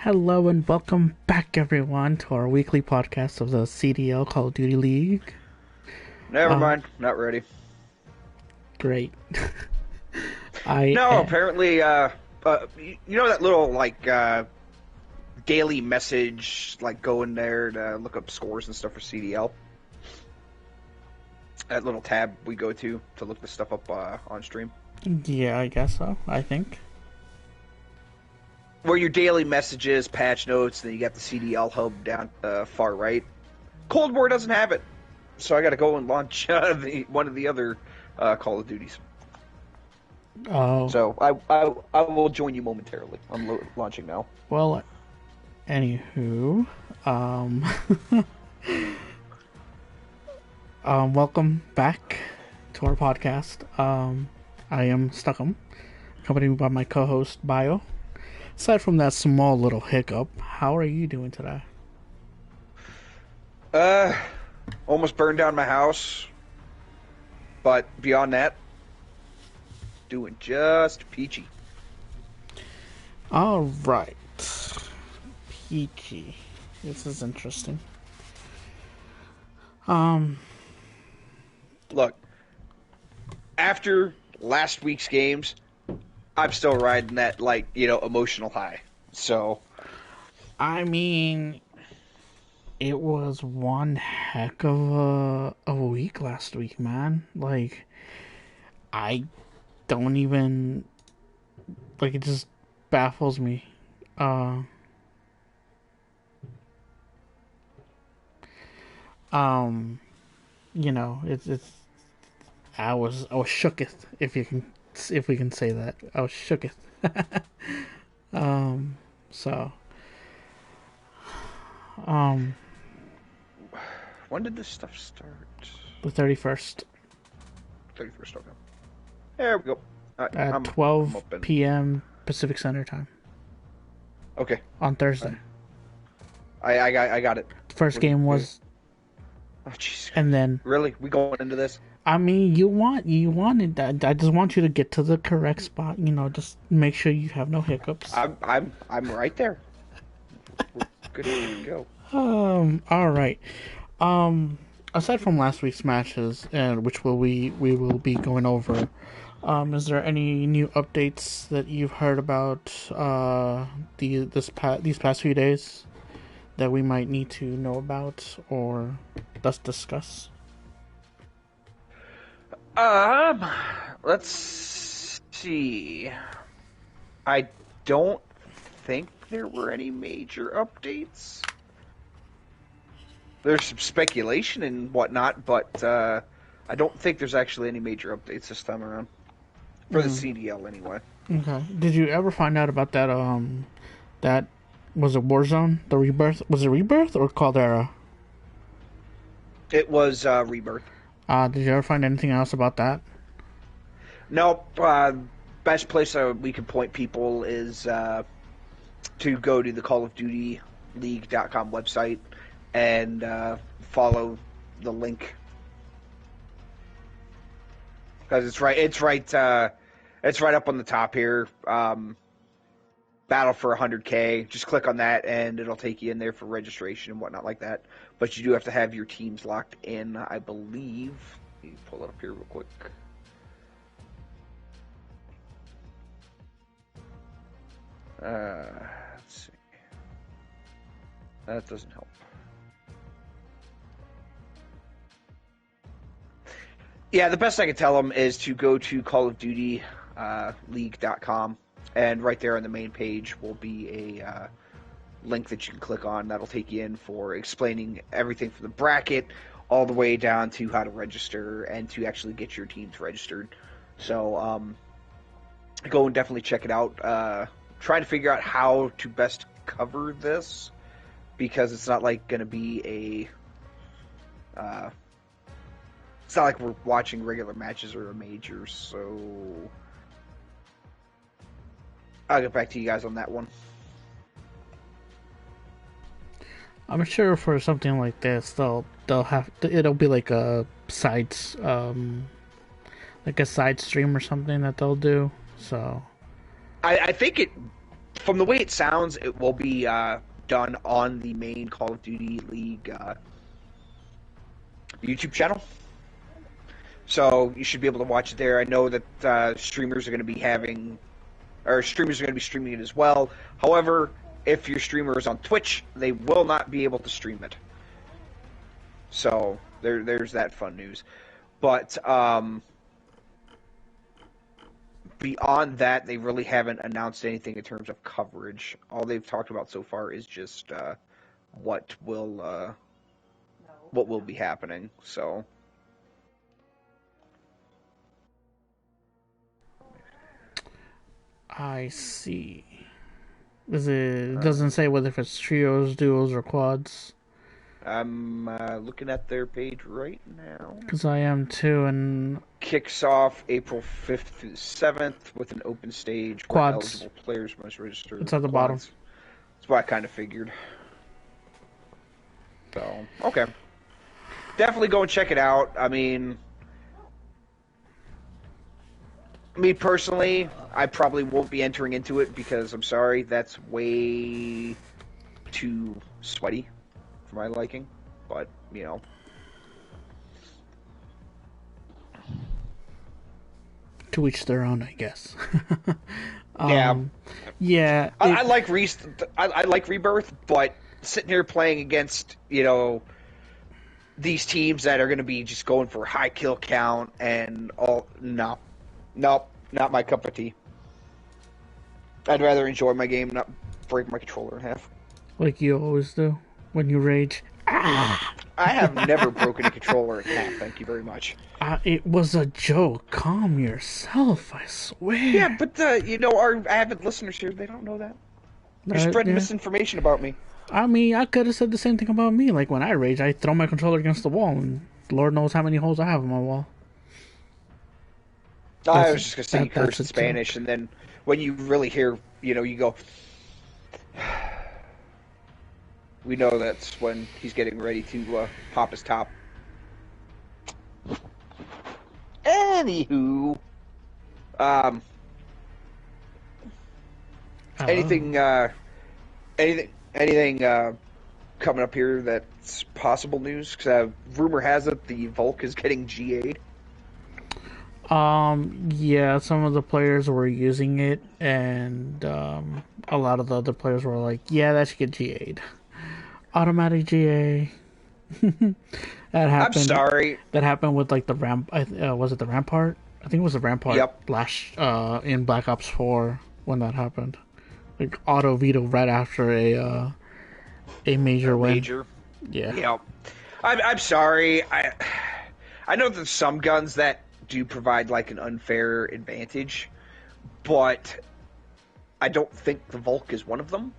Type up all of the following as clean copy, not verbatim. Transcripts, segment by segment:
Hello and welcome back, everyone, to our weekly podcast of the CDL Call of Duty League. Never Uh, mind, not ready. Great. I No, apparently, you know that little daily message, like go in there to look up scores and stuff for CDL. That little tab we go to look the stuff up on stream. yeah, I guess so. I think. Where your daily messages, patch notes, then you got the CDL hub down far right. Cold War doesn't have it, so I got to go and launch one of the other Call of Duties. Oh, So I will join you momentarily. I'm launching now. well. Anywho, um, welcome back to our podcast. I am Stuckham, accompanied by my co-host Bio. Aside from that small little hiccup, how are you doing today? Uh, Almost burned down my house, but beyond that, doing just peachy. All right. Peachy. This is interesting. Um, Look, after last week's games, I'm still riding that emotional high. So I mean, it was one heck of a week last week, man. Like, I don't even like it just baffles me. Uh, um, it's I was shooketh if we can say that. I was shooketh. So um when did this stuff start? the 31st 31st. Okay, there we go. at I'm 12 up and p.m. Pacific Standard Time okay. on Thursday. I'm, I got it. First We're game good. was, Oh jeez, and then really? We going into this? I mean, you wanted that. I just want you to get to the correct spot. Just make sure you have no hiccups. I'm right there. We're good to go. All right. Aside from last week's matches, and which we will be going over, is there any new updates that you've heard about these past few days that we might need to know about or thus discuss? Um, let's see. I don't think there were any major updates. There's some speculation and whatnot, but I don't think there's actually any major updates this time around for the CDL anyway. Okay. Did you ever find out about that? That was it Warzone, the Rebirth. Was it Rebirth or Caldera? It was Rebirth. Did you ever find anything else about that? Nope. Best place we can point people is to go to the Call of Duty League.com website and follow the link because it's right up on the top here. Battle for 100K. Just click on that and it'll take you in there for registration and whatnot like that. But you do have to have your teams locked in, I believe. Let me pull it up here real quick. Let's see. That doesn't help. Yeah, the best I can tell them is to go to Call of Duty League.com, and right there on the main page will be a link that you can click on. That'll take you in for explaining everything from the bracket all the way down to how to register and to actually get your teams registered. So go and definitely check it out. Trying to figure out how to best cover this because it's not like going to be it's not like we're watching regular matches or a major, so I'll get back to you guys on that one. I'm sure for something like this, they'll have it'll be like like a side stream or something that they'll do. So I think it from the way it sounds, it will be done on the main Call of Duty League YouTube channel. So you should be able to watch it there. I know that streamers are going to be streaming it as well. However, if your streamer is on Twitch, they will not be able to stream it. So there's that fun news. But beyond that, they really haven't announced anything in terms of coverage. All they've talked about so far is just what will be happening. So. I see. It doesn't say whether if it's trios, duos, or quads. I'm looking at their page right now. Because I am too, and kicks off April 5th through the 7th with an open stage where quads. eligible players must register. It's at the bottom. That's what I kind of figured. So, okay. Definitely go and check it out. I mean, me personally, I probably won't be entering into it because I'm sorry, that's way too sweaty for my liking. But, you know. To each their own, I guess. Yeah. Yeah. I like Rebirth, but sitting here playing against, you know, these teams that are going to be just going for high kill count and all, no, not my cup of tea. I'd rather enjoy my game, not break my controller in half. Like you always do when you rage. I have never broken a controller in half, thank you very much. It was a joke. Calm yourself, I swear. Yeah, but, you know, our avid listeners here, they don't know that. You're spreading misinformation about me. I mean, I could have said the same thing about me. Like, when I rage, I throw my controller against the wall, and Lord knows how many holes I have in my wall. I was just going to say you curse in Spanish, and then when you really hear, you know, you go... We know that's when he's getting ready to pop his top. Anywho... anything coming up here that's possible news? Because rumor has it the Volk is getting GA'd. Yeah, some of the players were using it, and a lot of the other players were like, "Yeah, that should get GA'd, automatic GA." That happened. I'm sorry. That happened with like the was it the Rampart? I think it was the Rampart. Yep. Last in Black Ops 4 when that happened. Like auto veto right after a major win. Major. Yeah. Yep. I'm sorry. I know there's some guns that do provide like an unfair advantage, but I don't think the Volk is one of them.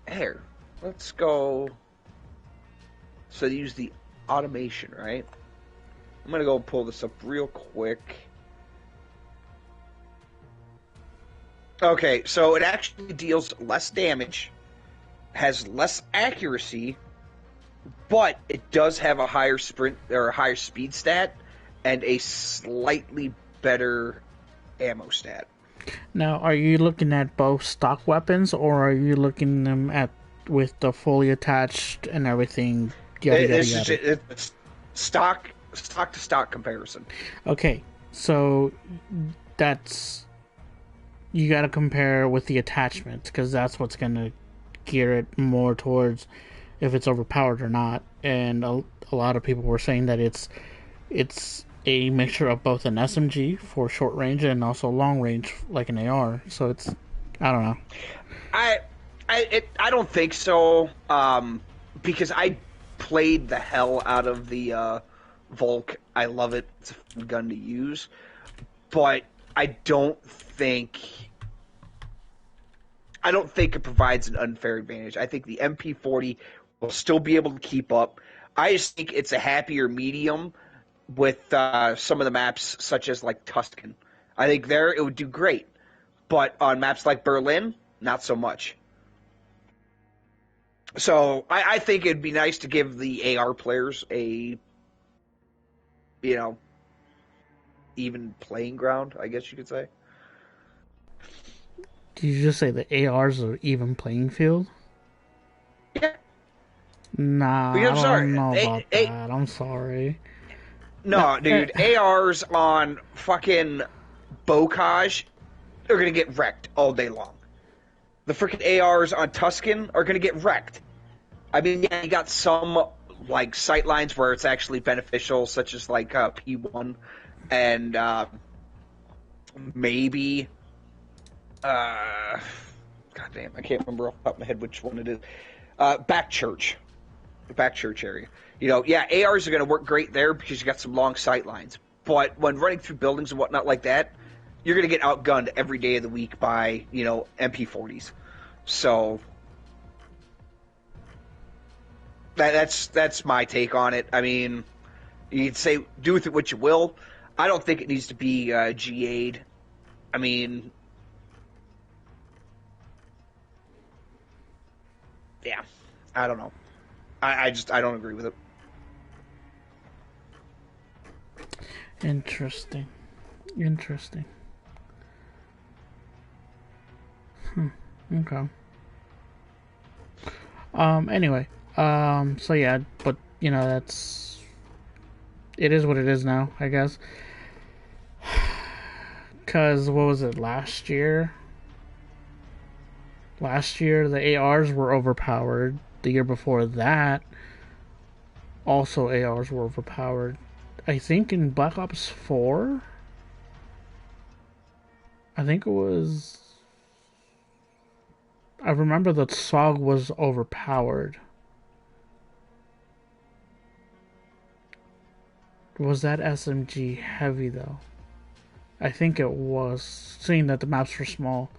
Here, let's go. So use the automation, right? I'm gonna go pull this up real quick. Okay, so it actually deals less damage, has less accuracy, but it does have a higher sprint or a higher speed stat and a slightly better ammo stat. Now, are you looking at both stock weapons, or are you looking them at with the fully attached and everything? It's stock to stock comparison. Okay, so that's you got to compare with the attachment because that's what's gonna gear it more towards if it's overpowered or not. And a lot of people were saying that it's a mixture of both an SMG for short range and also long range like an AR. So it's I don't know. I don't think so. Because I played the hell out of the Volk. I love it. It's a fun gun to use, but I don't think it provides an unfair advantage. I think the MP40 will still be able to keep up. I just think it's a happier medium with some of the maps, such as like Tuscan. I think there it would do great, but on maps like Berlin, not so much. So I think it'd be nice to give the AR players a, you know, even playing ground, I guess you could say. Did you just say the ARs are even playing field? Yeah, Nah, because I I'm sorry. don't know about that. I'm sorry. No, No, dude, ARs on fucking Bocage are gonna get wrecked all day long. The freaking ARs on Tuscan are gonna get wrecked. I mean, yeah, you got some like sight lines where it's actually beneficial, such as like P1 and maybe God damn, I can't remember off the top of my head which one it is. Back church, the back church area. You know, yeah, ARs are going to work great there because you got some long sight lines. But when running through buildings and whatnot like that, you're going to get outgunned every day of the week by MP40s. So that's my take on it. I mean, you'd say do with it what you will. I don't think it needs to be GA'd. I mean, yeah, I don't know. I don't agree with it. Interesting. Interesting. Okay. Anyway. So yeah, but it is what it is now, I guess. Cause what was it last year? Last year the ARs were overpowered. The year before that, also ARs were overpowered. I think in Black Ops 4, I think it was. I remember the SOG was overpowered. Was that SMG heavy though? I think it was, seeing that the maps were small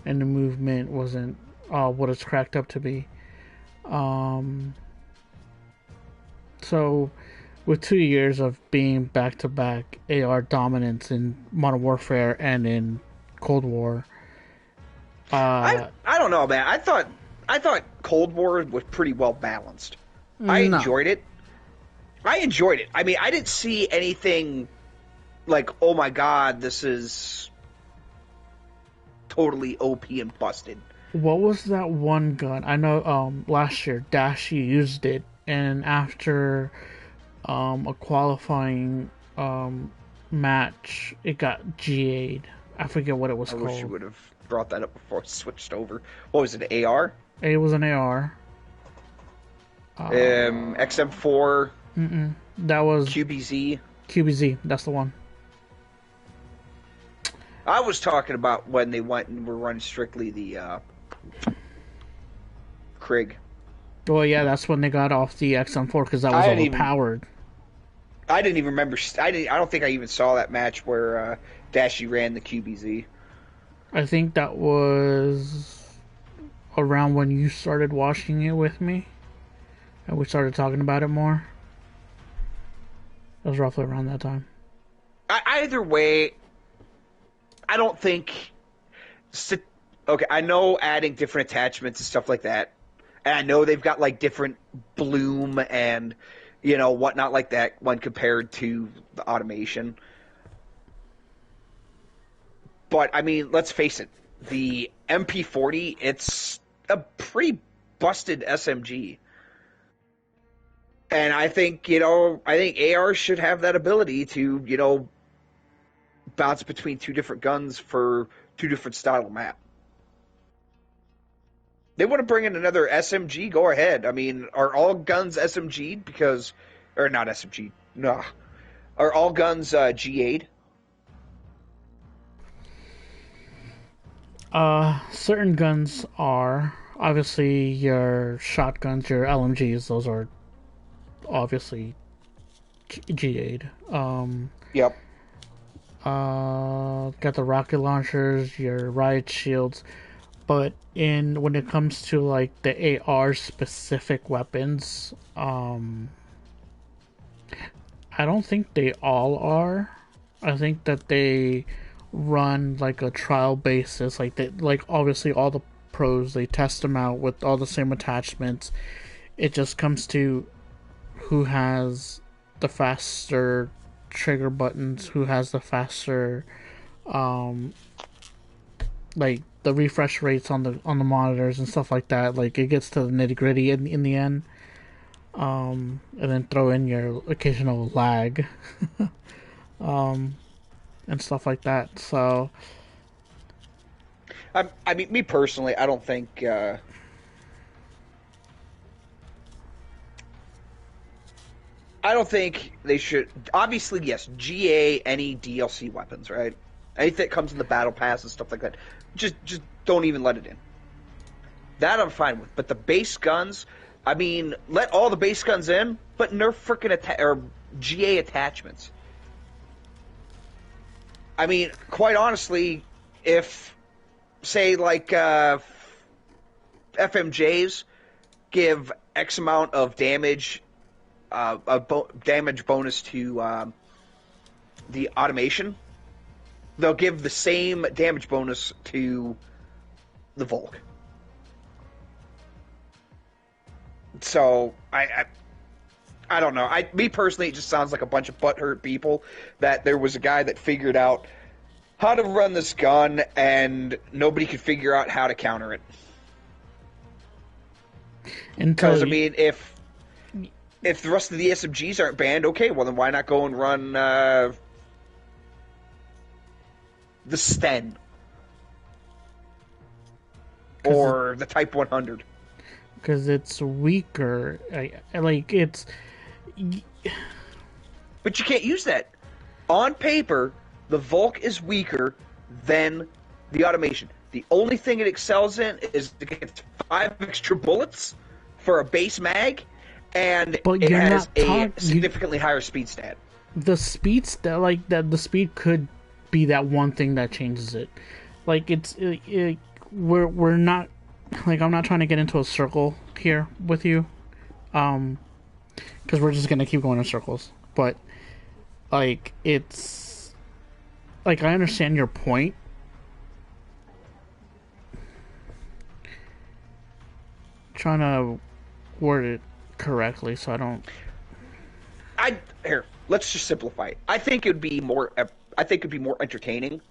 and the movement wasn't what it's cracked up to be. Um, so, with 2 years of being back to back AR dominance in Modern Warfare and in Cold War, I don't know, man. I thought Cold War was pretty well balanced. I no. enjoyed it. I mean, I didn't see anything like, oh my god, this is totally OP and busted. What was that one gun? I know last year Dash used it, and after a qualifying match, it got GA'd. I forget what it was I wish you called. would have brought that up before I switched over. What was it, AR? It was an AR. XM4, That was QBZ. QBZ. That's the one. I was talking about when they went and were running strictly the Krig. Well, yeah, that's when they got off the XM4 because that was I didn't even. overpowered. I didn't even remember. I don't think I even saw that match where Dashy ran the QBZ. I think that was around when you started watching it with me, and we started talking about it more. It was roughly around that time. Either way, I don't think. Okay, I know adding different attachments and stuff like that, and I know they've got like different bloom and whatnot like that when compared to the automation. But I mean, let's face it, the MP40, it's a pretty busted SMG. And I think, AR should have that ability to, bounce between two different guns for two different style of map. They want to bring in another SMG, go ahead. I mean, are all guns SMG'd? Or not SMG, no. Are all guns G8'd? Certain guns are. Obviously, your shotguns, your LMGs, those are obviously G8. Yep. Got the rocket launchers, your riot shields, but when it comes to like the AR specific weapons, I don't think they all are. I think that they run like a trial basis, like obviously all the pros they test them out with all the same attachments. It just comes to who has the faster trigger buttons, who has the faster like the refresh rates on the monitors and stuff like that. Like it gets to the nitty gritty in the end. And then throw in your occasional lag, and stuff like that. So I mean, me personally, I don't think. I don't think they should. Obviously, yes, GA any DLC weapons, right? Anything that comes in the battle pass and stuff like that, just don't even let it in. That I'm fine with. But the base guns, I mean, let all the base guns in, but nerf freaking or GA attachments. I mean, quite honestly, if say like FMJs give X amount of damage, damage bonus to the automation, they'll give the same damage bonus to the Volk. So I don't know. Me personally, it just sounds like a bunch of butthurt people that there was a guy that figured out how to run this gun and nobody could figure out how to counter it. Because I mean, if the rest of the SMGs aren't banned, okay, well then why not go and run the Sten or the Type 100? Because it's weaker. Like it's. But you can't use that. On paper, the Volk is weaker than the automation. The only thing it excels in is it gets 5 extra bullets for a base mag, and it has a significantly higher speed stat. The speed stat, like that, the speed could be that one thing that changes it. Like we're not, like, I'm not trying to get into a circle here with you, because we're just gonna keep going in circles. But like it's like I understand your point. Trying to word it correctly so I don't. Here, let's just simplify it. I think it'd be more entertaining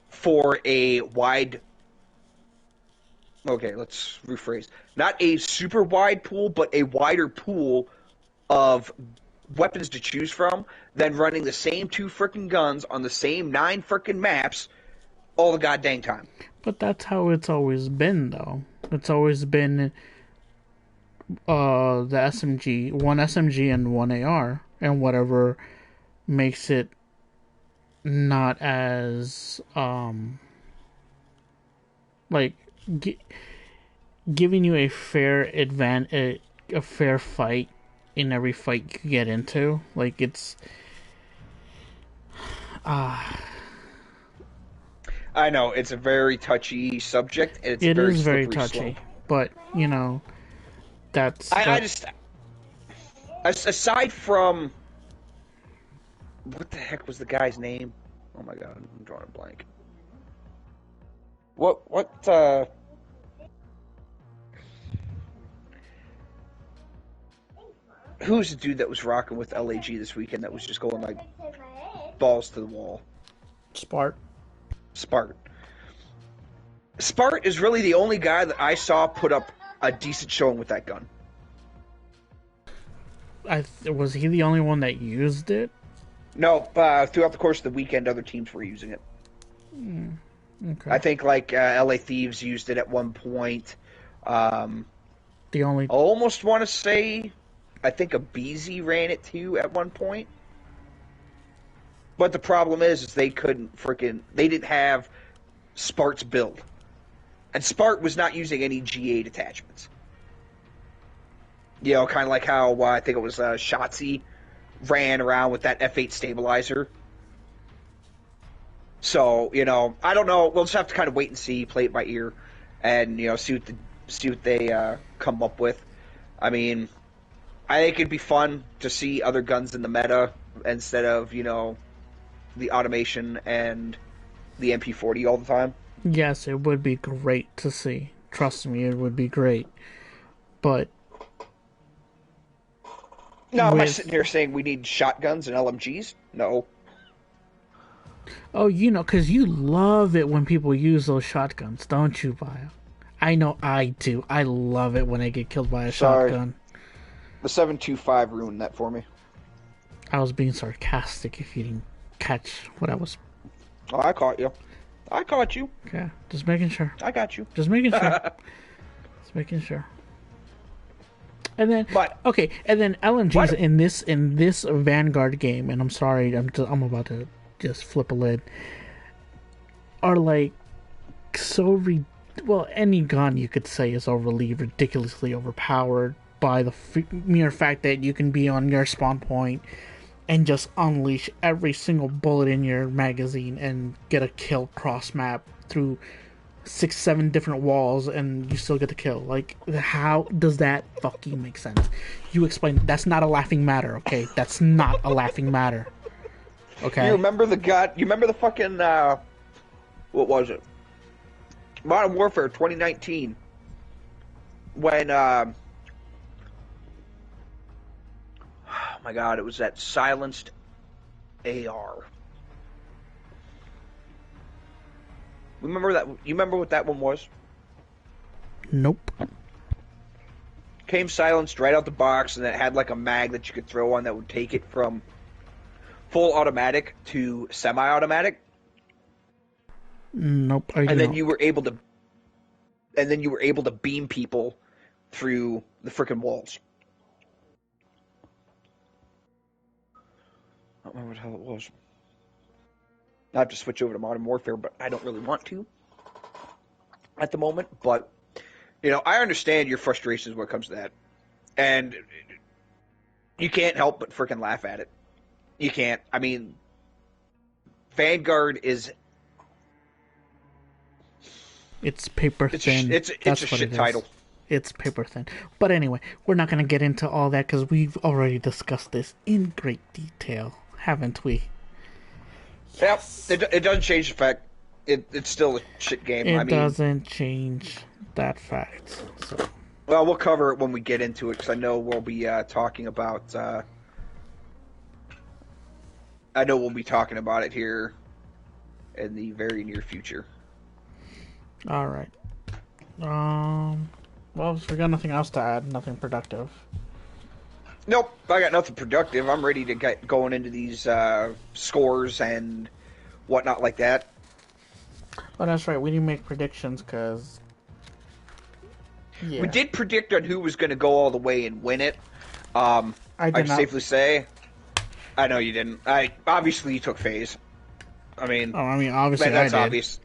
for a wide. Okay, let's rephrase. Not a super wide pool, but a wider pool of weapons to choose from than running the same 2 frickin' guns on the same 9 frickin' maps all the goddamn time. But that's how it's always been, though. It's always been the SMG, one SMG and one AR, and whatever makes it not as like giving you a fair a fair fight in every fight you get into. Like it's I know it's a very touchy subject, and it's it very is very touchy. slope. But you know, I just aside from what the heck was the guy's name? Oh my god, I'm drawing a blank. What who's the dude that was rocking with LAG this weekend that was just going like balls to the wall? Spart. Spart is really the only guy that I saw put up a decent showing with that gun. Was he the only one that used it? No, throughout the course of the weekend, other teams were using it. Okay. I think like LA Thieves used it at one point. I almost want to say, I think a BZ ran it too at one point. But the problem is they didn't have Spart's build. And Spart was not using any G8 attachments. You know, kind of like how I think it was Shotzi ran around with that F8 stabilizer. So, you know, I don't know. We'll just have to kind of wait and see, play it by ear, and, you know, see what they come up with. I mean, I think it'd be fun to see other guns in the meta instead of, you know, the automation and the MP40 all the time. Yes, it would be great to see. Trust me, it would be great. But no, am I sitting here saying we need shotguns and LMGs? No. Oh, because you love it when people use those shotguns, don't you, Bio? I know I do. I love it when I get killed by a Sorry, shotgun. the 725 ruined that for me. I was being sarcastic if you didn't catch what I was. Oh, I caught you. I caught you. Okay, just making sure. I got you. Just making sure. Just making sure. And then, But and then LNGs in this Vanguard game, and I'm sorry, I'm about to just flip a lid, are like so well, any gun you could say is overly ridiculously overpowered by the mere fact that you can be on your spawn point and just unleash every single bullet in your magazine and get a kill cross map through 6-7 different walls and you still get the kill. Like, how does that fucking make sense? You explain. That's not a laughing matter, okay? That's not a laughing matter. Okay. you remember the fucking what was it? Modern Warfare 2019 when oh my god, it was that silenced AR. Remember that? You remember what that one was? Nope. Came silenced right out the box, and it had like a mag that you could throw on that would take it from full automatic to semi-automatic. Nope. And then you were able to beam people through the frickin' walls. I don't remember what the hell it was. I have to switch over to Modern Warfare, but I don't really want to at the moment. But, I understand your frustrations when it comes to that. And you can't help but frickin' laugh at it. You can't. I mean, Vanguard is... It's paper thin. It's a shit title. It's paper thin. But anyway, we're not going to get into all that because we've already discussed this in great detail, haven't we? Yes. Yep. It doesn't change the fact. It's still a shit game. It doesn't change that fact. So. Well, we'll cover it when we get into it because I know we'll be talking about... I know we'll be talking about it here in the very near future. All right. Well, we got nothing else to add. Nothing productive. Nope, I got nothing productive. I'm ready to get going into these scores and whatnot like that. Oh, that's right. We didn't make predictions because... Yeah. We did predict on who was going to go all the way and win it. I can safely say... I know you didn't. Obviously, you took FaZe. Obviously that's I did. obvious.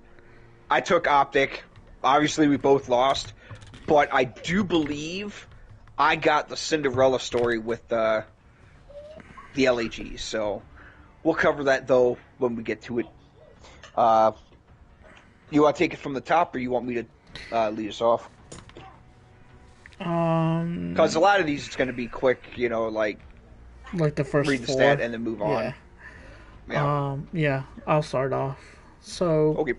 I took Optic. Obviously, we both lost. But I do believe I got the Cinderella story with the LAG. So we'll cover that, though, when we get to it. You want to take it from the top, or you want me to lead us off? Because a lot of these, it's going to be quick, like the first read the 4. stat and then move on. Yeah. I'll start off. So, okay.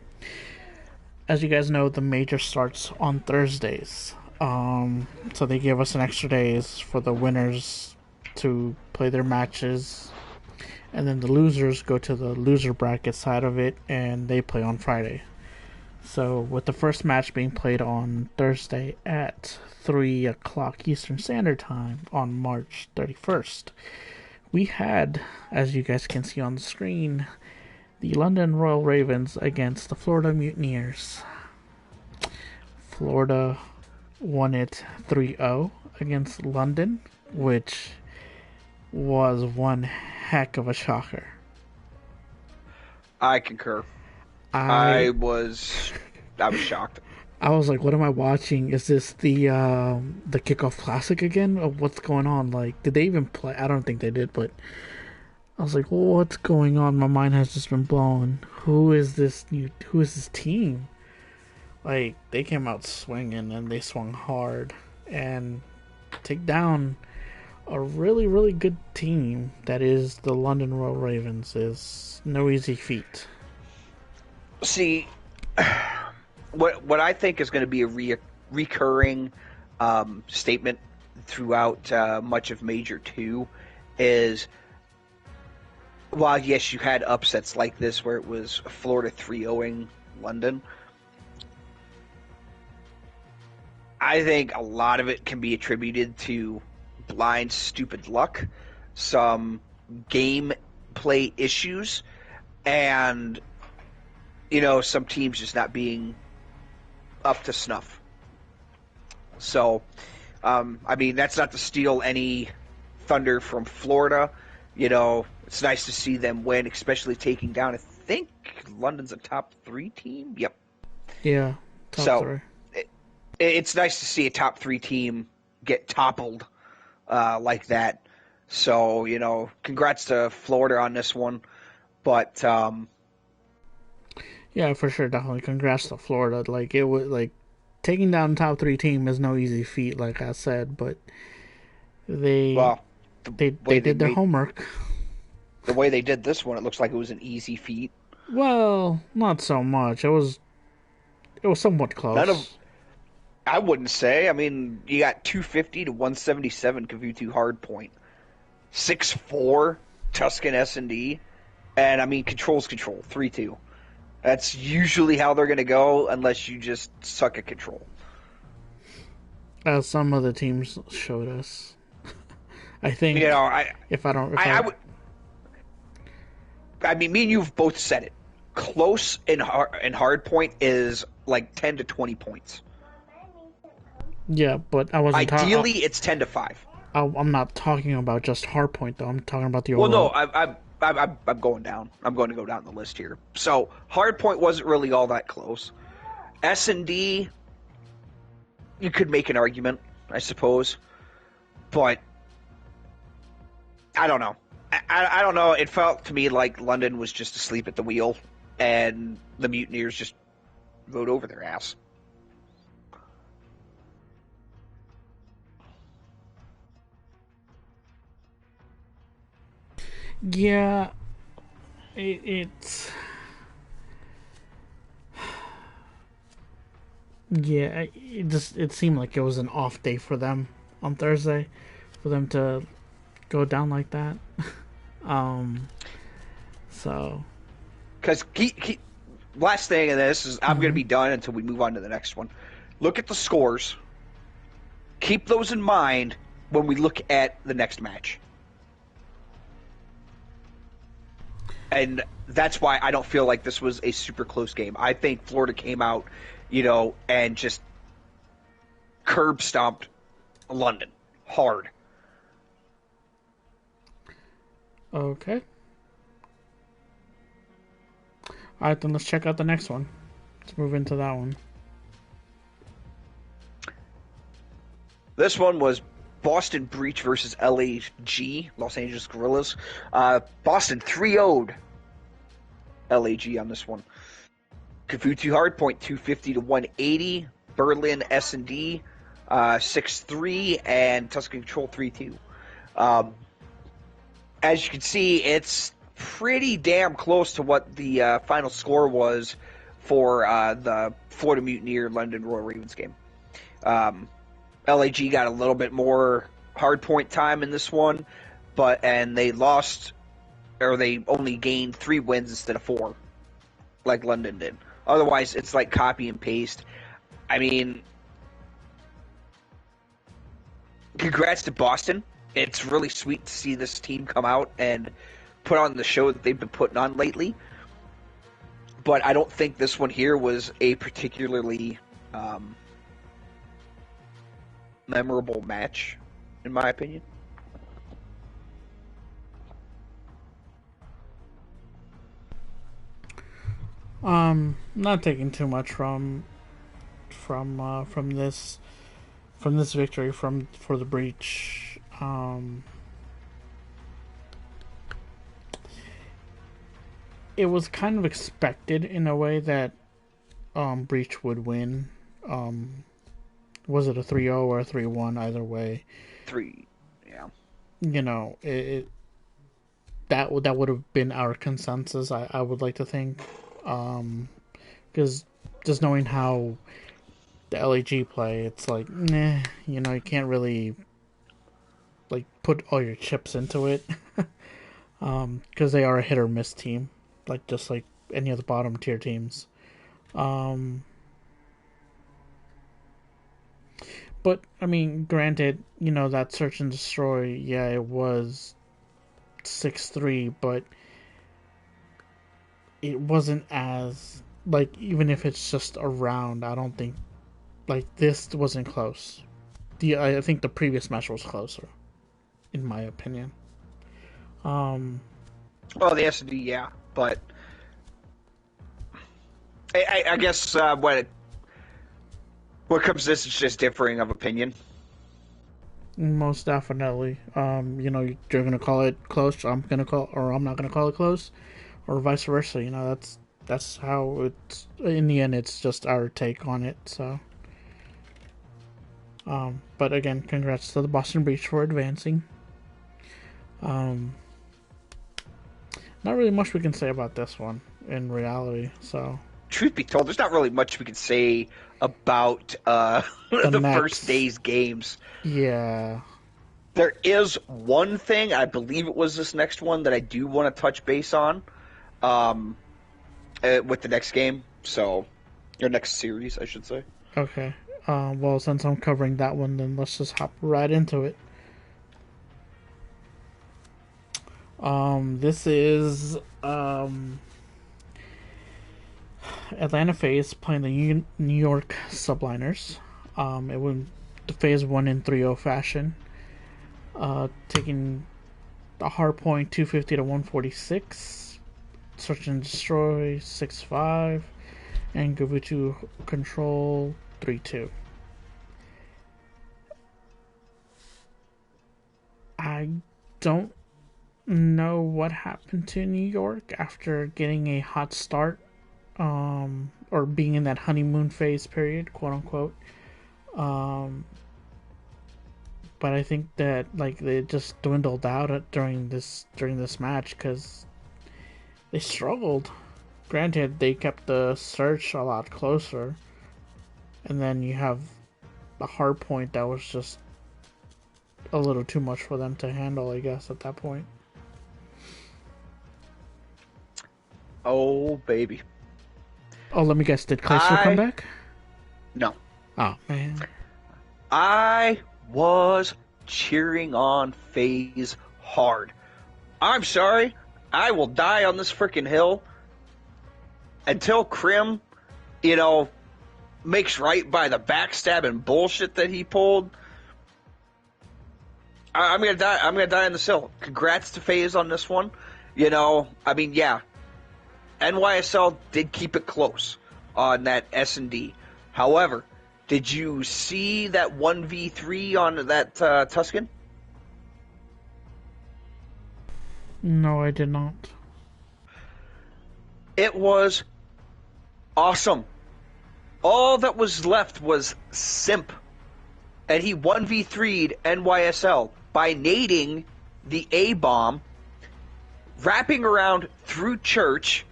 As you guys know, the major starts on Thursdays. So they give us an extra days for the winners to play their matches, and then the losers go to the loser bracket side of it, and they play on Friday. So with the first match being played on Thursday at 3 o'clock Eastern Standard Time on March 31st, we had, as you guys can see on the screen, the London Royal Ravens against the Florida Mutineers. Florida won it 3-0 against London, which was one heck of a shocker. I concur. I was shocked. I was like, what am I watching? Is this the Kickoff Classic again? Or what's going on? Like, did they even play? I don't think they did, but I was like, well, what's going on? My mind has just been blown. Who is this team? Like, they came out swinging, and they swung hard. And take down a really, really good team that is the London Royal Ravens is no easy feat. See, what I think is going to be a recurring statement throughout much of Major 2 is while yes, you had upsets like this where it was Florida 3-0ing London, I think a lot of it can be attributed to blind, stupid luck, some game play issues, and some teams just not being up to snuff. So, I mean, that's not to steal any thunder from Florida. It's nice to see them win, especially taking down, I think, London's a top 3 team. Yep. Yeah, top So, three. it's nice to see a top 3 team get toppled like that. So, congrats to Florida on this one. But, Yeah, for sure, definitely. Congrats to Florida. Like it was like taking down top three team is no easy feat, like I said, but they well, the they way they did their made homework. the way they did this one, it looks like it was an easy feat. Well, not so much. It was somewhat None of close. I wouldn't say. I mean, you got 250 to 177 Kavutu hard point, 6'4" Tuscan S&D, and I mean control's control 3-2. That's usually how they're going to go unless you just suck at control. As some of the teams showed us. I You know, think I if I don't if I, I I would. I mean, me and you've both said it. Close and hard point is like 10 to 20 points. yeah, but I wasn't talking. Ideally, it's 10 to 5. I'm not talking about just hard point though. I'm talking about the Well, no, overall. I'm going down. I'm going to go down the list here. So hard point wasn't really all that close. S&D, you could make an argument, I suppose, but I don't know. I don't know. It felt to me like London was just asleep at the wheel, and the Mutineers just rode over their ass. Yeah, it's yeah. It seemed like it was an off day for them on Thursday, for them to go down like that. Um, so Because last thing, and this is I'm going to mhm. be done until we move on to the next one. Look at the scores. Keep those in mind when we look at the next match. And that's why I don't feel like this was a super close game. I think Florida came out, and just curb stomped London hard. Okay. All right, then let's check out the next one. Let's move into that one. This one was Boston Breach versus LAG, Los Angeles Guerrillas. Boston 3-0'd LAG on this one. Kafutu Hardpoint 250 to 180. Berlin S&D 6-3, and Tuscan Control 3-2. As you can see, it's pretty damn close to what the final score was for the Florida Mutineer London Royal Ravens game. LAG got a little bit more hardpoint time in this one, and they lost, or they only gained 3 wins instead of 4, like London did. Otherwise, it's like copy and paste. I mean, congrats to Boston. It's really sweet to see this team come out and put on the show that they've been putting on lately. But I don't think this one here was a particularly memorable match, in my opinion. Not taking too much from this victory for the Breach. It was kind of expected in a way that Breach would win. Was it a 3-0 or a 3-1? Either way, 3, yeah. it that would have been our consensus. I would like to think, because just knowing how the LAG play, it's like, nah, you can't really like put all your chips into it. because they are a hit or miss team, just like any of the bottom tier teams. Um, but I mean, granted, that search and destroy, yeah, it was 6-3, but it wasn't as even if it's just a round, I don't think this wasn't close. I think the previous match was closer, in my opinion. Well, the S&D, yeah, but I guess what comes to this is just differing of opinion. Most definitely. You're gonna call it close. I'm not gonna call it close, or vice versa. That's how it's. In the end, it's just our take on it. So, but again, congrats to the Boston Breach for advancing. Not really much we can say about this one in reality. So, truth be told, there's not really much we can say about the first day's games. Yeah. There is one thing, I believe it was this next one, that I do want to touch base on with the next game. So, your next series, I should say. Okay. Well, since I'm covering that one, then let's just hop right into it. This is Atlanta FaZe playing the New York Subliners. It went the FaZe won in 3-0 fashion. Taking the hard point 250 to 146. Search and destroy 6-5. And Gavutu control 3-2. I don't know what happened to New York after getting a hot start, or being in that honeymoon phase period, quote unquote. But I think that they just dwindled out during this match because they struggled. Granted, they kept the search a lot closer, and then you have the hard point that was just a little too much for them to handle, I guess, at that point. Oh, baby. Oh, let me guess. Did Clayster come back? No. Oh, man. I was cheering on FaZe hard. I'm sorry. I will die on this freaking hill until Krim, makes right by the backstabbing bullshit that he pulled. I'm gonna die. I'm gonna die on this hill. Congrats to FaZe on this one. Yeah. NYSL did keep it close on that S&D. However, did you see that 1v3 on that Tuscan? No, I did not. It was awesome. All that was left was Simp. And he 1v3'd NYSL by nading the A-bomb, wrapping around through church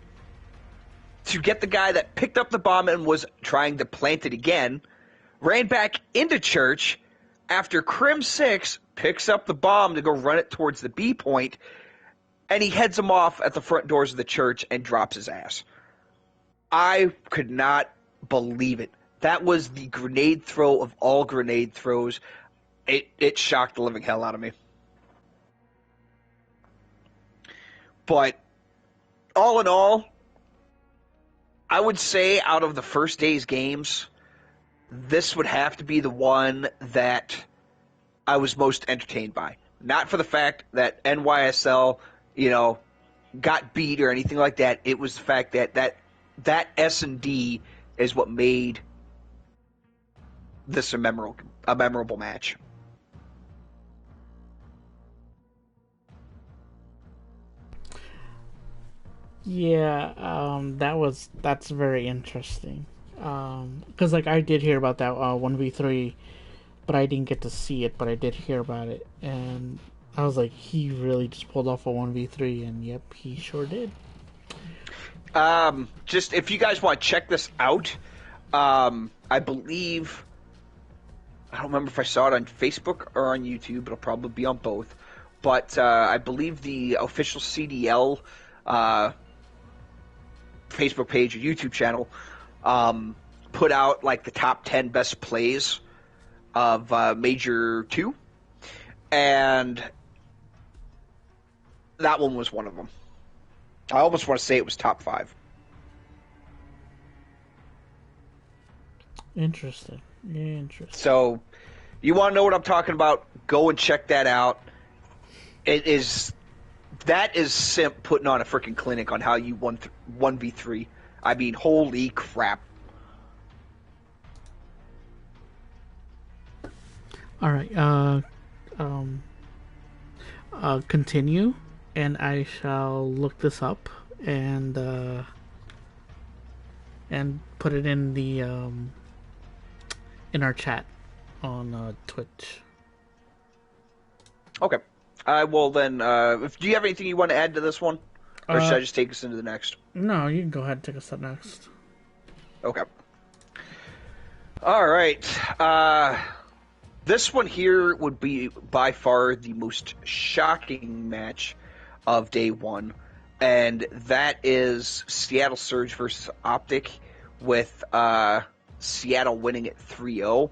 to get the guy that picked up the bomb and was trying to plant it again, ran back into church after Crim 6 picks up the bomb to go run it towards the B point, and he heads him off at the front doors of the church and drops his ass. I could not believe it. That was the grenade throw of all grenade throws. It shocked the living hell out of me. But all in all, I would say out of the first day's games, this would have to be the one that I was most entertained by. Not for the fact that NYSL, got beat or anything like that. It was the fact that S&D is what made this a memorable match. Yeah, that's very interesting. Because I did hear about that 1v3, but I didn't get to see it, but I did hear about it, and I was like, he really just pulled off a 1v3, and yep, he sure did. Just if you guys want to check this out, I believe, I don't remember if I saw it on Facebook or on YouTube, it'll probably be on both, but I believe the official CDL Facebook page or YouTube channel put out like the top 10 best plays of Major 2, and that one was one of them. I almost want to say it was top 5. Interesting. So, you want to know what I'm talking about? Go and check that out. That is Simp putting on a freaking clinic on how you 1v3. I mean, holy crap. All right. Continue, and I shall look this up and put it in the in our chat on Twitch. Okay. Well then, do you have anything you want to add to this one, or should I just take us into the next? No, you can go ahead and take us up next. Okay. All right. This one here would be by far the most shocking match of day one, and that is Seattle Surge versus Optic, with Seattle winning it 3-0.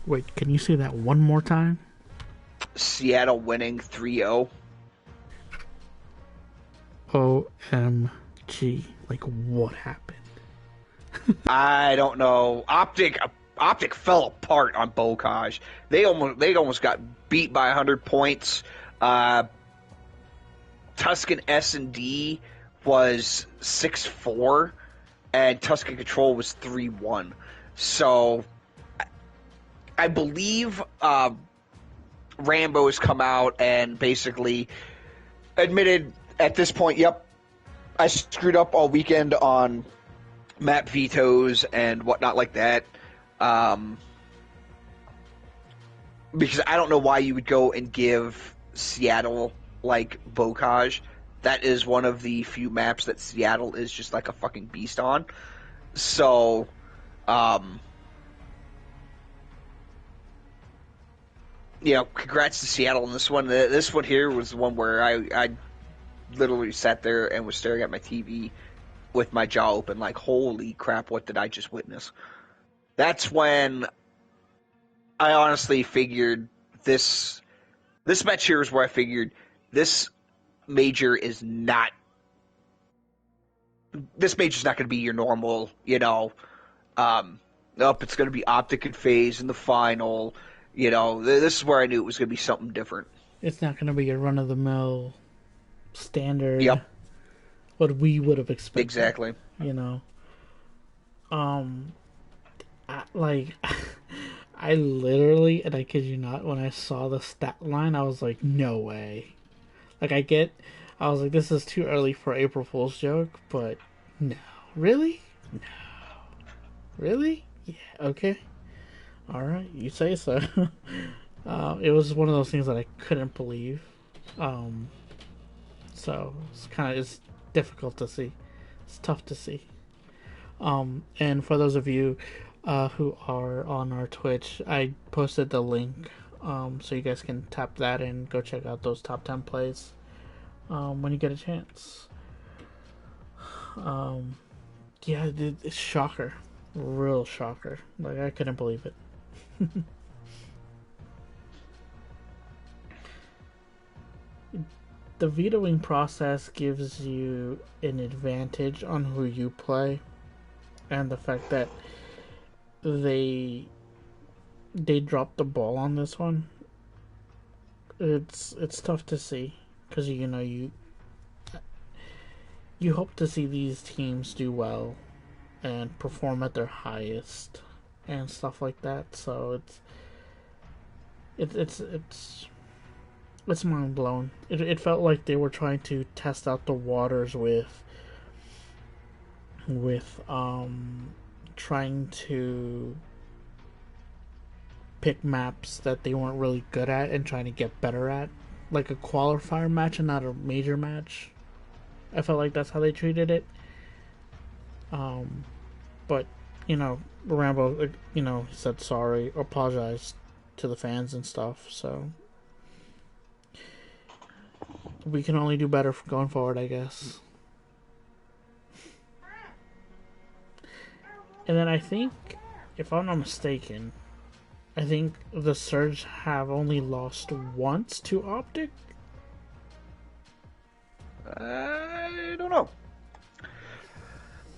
Wait, can you say that one more time? Seattle winning 3-0. OMG. Like, what happened? I don't know. Optic fell apart on Bocage. They almost got beat by 100 points. Tuscan S&D was 6-4, and Tuscan Control was 3-1. So, I believe Rambo has come out and basically admitted at this point, yep, I screwed up all weekend on map vetoes and whatnot like that. Because I don't know why you would go and give Seattle, like, Bocage. That is one of the few maps that Seattle is just like a fucking beast on. So, congrats to Seattle on this one. This one here was the one where I literally sat there and was staring at my TV with my jaw open like, holy crap, what did I just witness? That's when I honestly figured this match here is where I figured this major's not going to be your normal, it's going to be Optic and FaZe in the final. This is where I knew it was going to be something different. It's not going to be a run-of-the-mill standard. Yep. What we would have expected. Exactly. I literally, and I kid you not, when I saw the stat line, I was like, no way. I was like, this is too early for April Fool's joke, but no. Really? No. Really? Yeah, okay. Alright, you say so. It was one of those things that I couldn't believe. So, it's difficult to see. It's tough to see. And for those of you who are on our Twitch, I posted the link so you guys can tap that and go check out those top 10 plays when you get a chance. Yeah, it's shocker. Real shocker. Like, I couldn't believe it. The vetoing process gives you an advantage on who you play, and the fact that they dropped the ball on this one, it's tough to see, because you hope to see these teams do well and perform at their highest and stuff like that. So it's mind blown. It felt like they were trying to test out the waters with trying to pick maps that they weren't really good at and trying to get better at, like a qualifier match and not a major match. I felt like that's how they treated it. But Rambo, said sorry, apologized to the fans and stuff. So we can only do better going forward, I guess. And then I think, if I'm not mistaken, I think the Surge have only lost once to Optic. I don't know.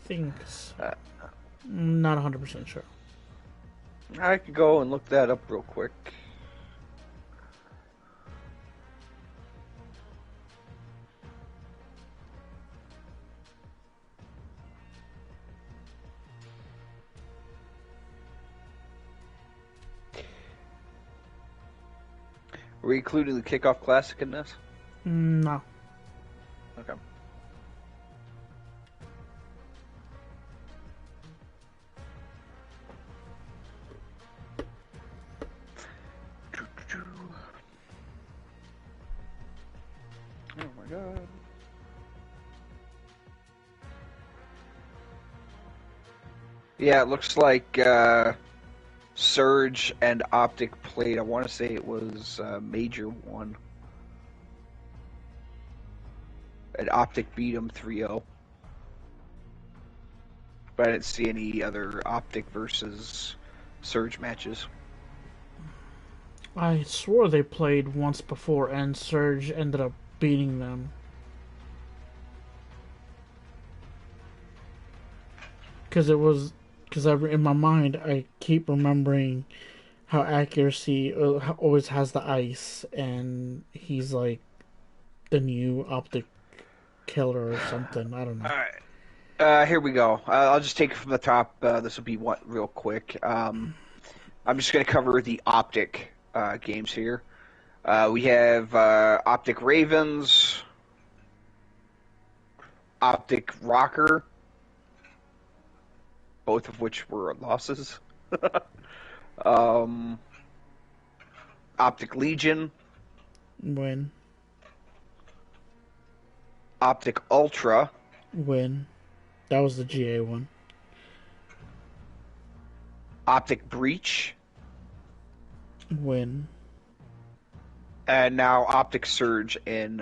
Think not 100% sure. I could go and look that up real quick. Were you including the Kickoff Classic in this? No. Okay. Oh my god. Yeah, it looks like Surge and Optic played. I want to say it was Major 1. And Optic beat him 3-0. But I didn't see any other Optic versus Surge matches. I swore they played once before and Surge ended up beating them. Because in my mind, I keep remembering how Accuracy always has the ice, and he's like the new Optic killer or something. I don't know. Alright. Here we go. I'll just take it from the top. This will be real quick. I'm just going to cover the Optic games here. We have Optic Ravens, Optic Rocker, both of which were losses. Optic Legion, Win. Optic Ultra, Win. That was the GA one. Optic Breach, Win. and now Optic Surge in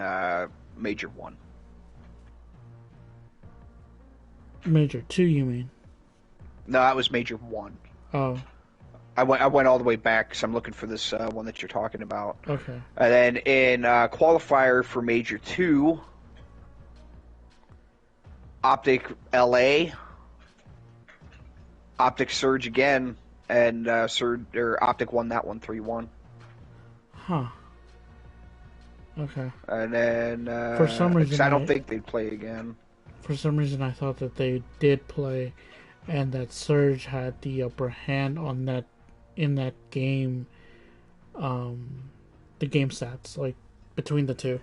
Major 1. Major 2, you mean? No, that was Major 1. Oh, I went all the way back, so I'm looking for this one that you're talking about. okay. And then in qualifier for Major 2, Optic LA, Optic Surge again, and Optic won that one 3-1. Huh. Okay. And then For some reason, I don't think they'd play again. For some reason, I thought that they did play, and that Surge had the upper hand on that in that game. The game stats, like between the two.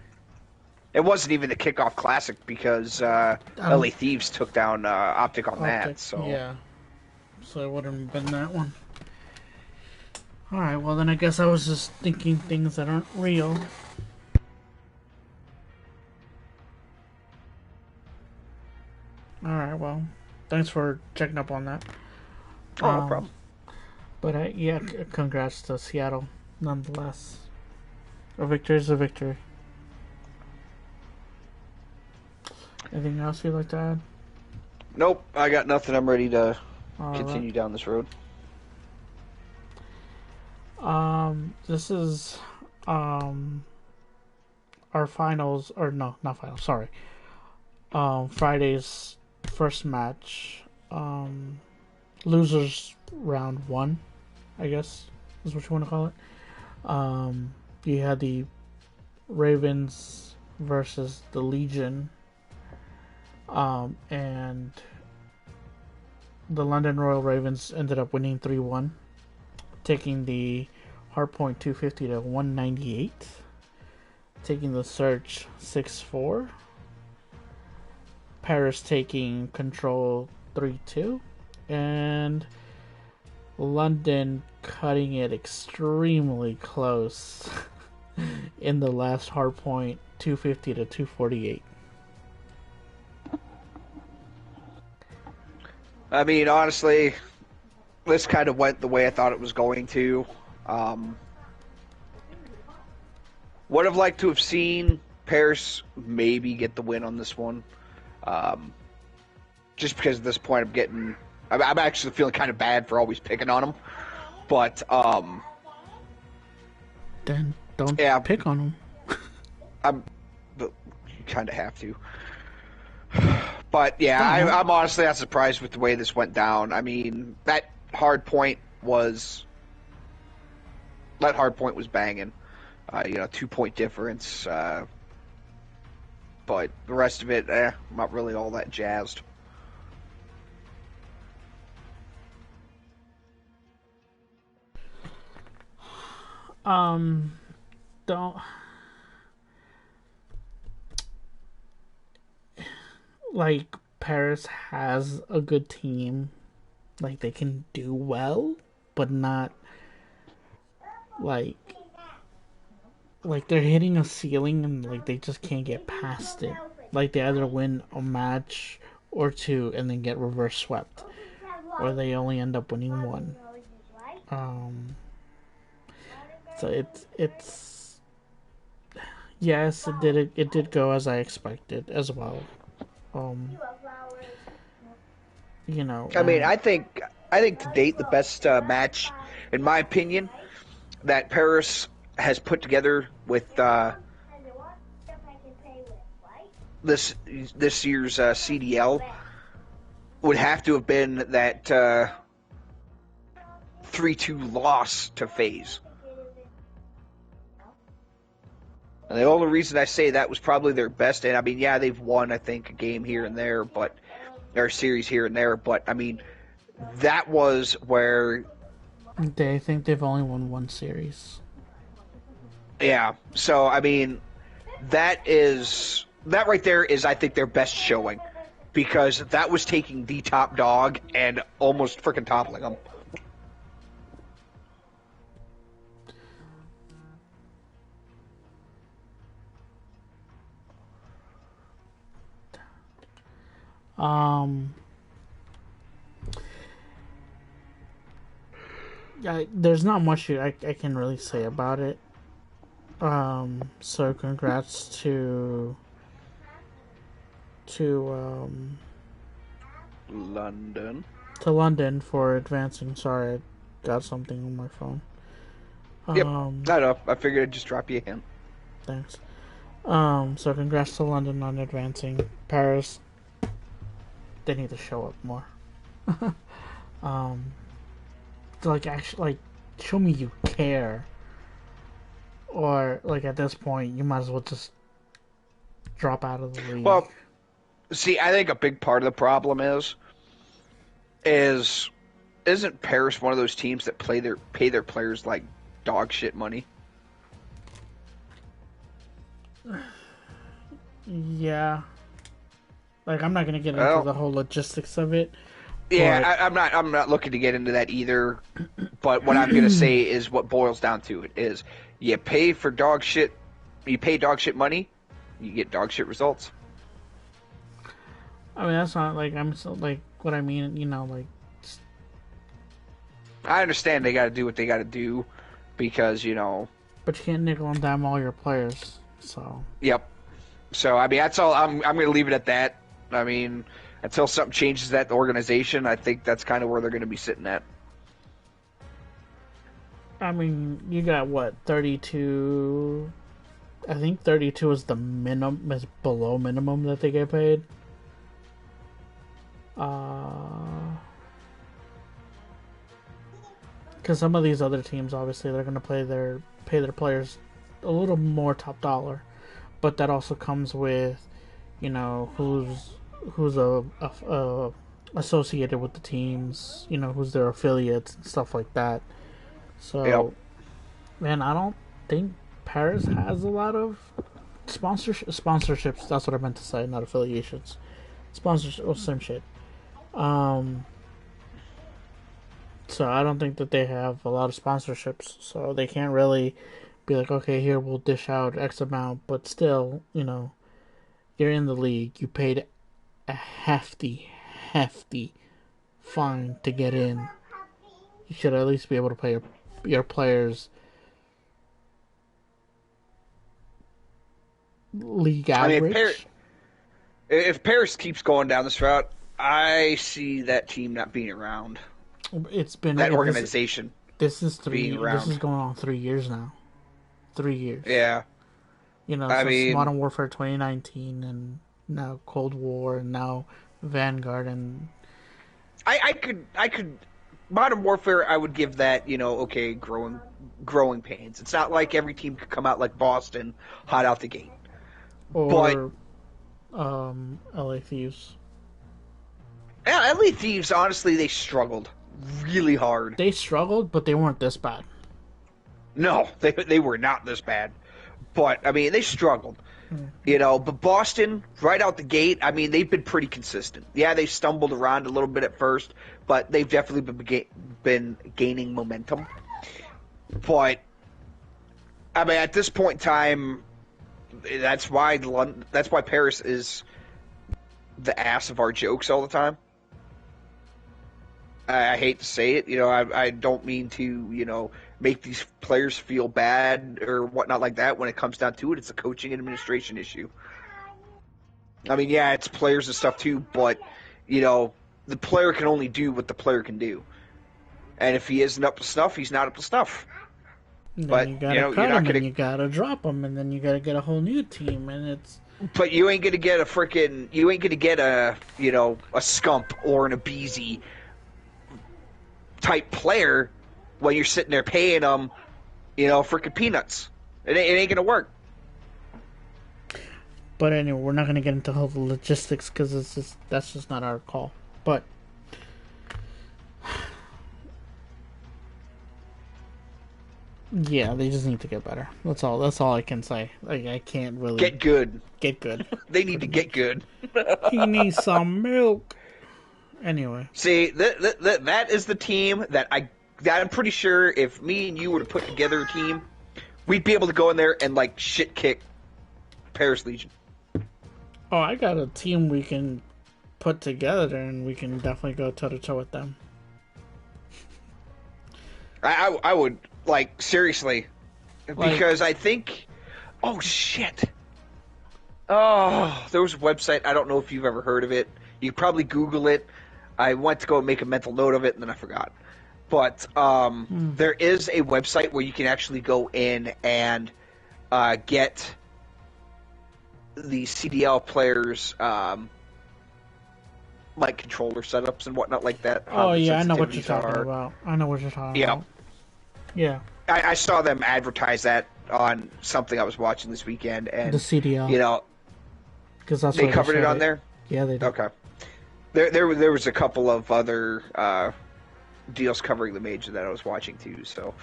It wasn't even the Kickoff Classic because LA Thieves took down Optic on that. So yeah, so it wouldn't have been that one. All right, well then I guess I was just thinking things that aren't real. All right, well, thanks for checking up on that. Oh, no problem. But yeah, congrats to Seattle, nonetheless. A victory is a victory. Anything else you'd like to add? Nope, I got nothing. I'm ready to continue down this road. This is our finals, or no, not finals. Sorry. Friday's first match. Losers round 1, I guess is what you want to call it. You had the Ravens versus the Legion. And the London Royal Ravens ended up winning 3-1, taking the hardpoint 250 to 198, taking the Surge 6-4, Paris taking control 3-2, and London cutting it extremely close in the last hardpoint 250 to 248. I mean, honestly, this kind of went the way I thought it was going to. Would have liked to have seen Paris maybe get the win on this one. Just because at this point I'm actually feeling kind of bad for always picking on them. But Then don't yeah, pick on them. I'm kind of have to. But yeah, Don't. I'm honestly not surprised with the way this went down. I mean, that hard point was banging. 2 point difference. But the rest of it, I'm not really all that jazzed. Don't. Like, Paris has a good team. Like, they can do well, but not like they're hitting a ceiling and like they just can't get past it. Like, they either win a match or two and then get reverse swept, or they only end up winning one. Um, so it's yes, it did go as I expected as well. Um, I mean, I think to date the best match, in my opinion, that Paris has put together with this year's CDL would have to have been that 3-2 loss to FaZe. And the only reason I say that was probably their best, and I mean, yeah, they've won, I think, a game here and there, but or a series here and there, but I mean, that was where they think they've only won one series. Yeah. So I mean, that right there is I think their best showing, because that was taking the top dog and almost freaking toppling them. There's not much I can really say about it. So congrats to London. to London for advancing. Sorry, I got something on my phone. Yep. I know. I figured I'd just drop you a hint. Thanks. So congrats to London on advancing. Paris, they need to show up more. Like, actually, like, show me you care. Or, like, at this point, you might as well just drop out of the league. Well, see, I think a big part of the problem isn't Paris one of those teams that pay their players like dog shit money? Yeah. Like, I'm not gonna get into the whole logistics of it. Yeah, I'm not looking to get into that either. But what I'm gonna say is what boils down to it is you pay dog shit money, you get dog shit results. I mean, that's not like I'm so like what I mean. Like, I understand they got to do what they got to do because but you can't nickel and dime all your players. So. Yep. So I mean, that's all. I'm gonna leave it at that. I mean, until something changes that organization, I think that's kind of where they're going to be sitting at. I mean, you got what, 32? I think 32 is the minimum, is below minimum that they get paid. Because some of these other teams, obviously, they're going to pay their players a little more top dollar, but that also comes with, who's associated with the teams, who's their affiliates and stuff like that. So, yep. Man, I don't think Paris has a lot of sponsorships. That's what I meant to say, not affiliations. Sponsorships, same shit. So I don't think that they have a lot of sponsorships. So they can't really be like, okay, here we'll dish out X amount, but still, you're in the league. You paid a hefty fine to get in. You should at least be able to pay your players league I mean, average. if Paris keeps going down this route, I see that team not being around. It's been That this. organization This is being three. This is around. going on 3 years now. 3 years. Yeah. You know, I since mean, Modern Warfare 2019, and now Cold War, and now Vanguard, and I could Modern Warfare. I would give that, okay, growing pains. It's not like every team could come out like Boston, hot out the gate. But or LA Thieves. LA Thieves, honestly, they struggled really hard. They struggled, but they weren't this bad. No, they were not this bad. But I mean, they struggled. But Boston, right out the gate, I mean, they've been pretty consistent. Yeah, they stumbled around a little bit at first, but they've definitely been gaining momentum. But I mean, at this point in time, that's why Paris is the ass of our jokes all the time. I hate to say it, I don't mean to, make these players feel bad or whatnot like that. When it comes down to it, it's a coaching and administration issue. I mean, yeah, it's players and stuff too, but, the player can only do what the player can do. And if he isn't up to snuff, he's not up to snuff. And then But, you gotta you're cut not them, going and to. you gotta drop them, and then you gotta get a whole new team, and it's But you ain't gonna get a a Scump or an Abeezy type player when you're sitting there paying them, freaking peanuts. It ain't gonna work. But anyway, we're not going to get into all the logistics because that's just not our call. But yeah, they just need to get better. That's all. That's all I can say. Like, I can't really Get good. get good. They need to get good. He needs some milk. Anyway, See, that is the team that I'm pretty sure if me and you were to put together a team, we'd be able to go in there and like shit kick Paris Legion. oh, I got a team we can put together, and we can definitely go toe to toe with them. I would, like, seriously, because I think, oh shit, oh, there was a website, I don't know if you've ever heard of it. You could probably Google it. I went to go make a mental note of it, and then I forgot. But there is a website where you can actually go in and get the CDL players, like controller setups and whatnot like that. Oh the yeah, I know what you're sensitivities talking are. about. I know what you're talking about. Yeah, I saw them advertise that on something I was watching this weekend, and the CDL. Because that's they where covered it showed on there. Yeah, they did. Okay. There was a couple of other deals covering the major that I was watching too. So,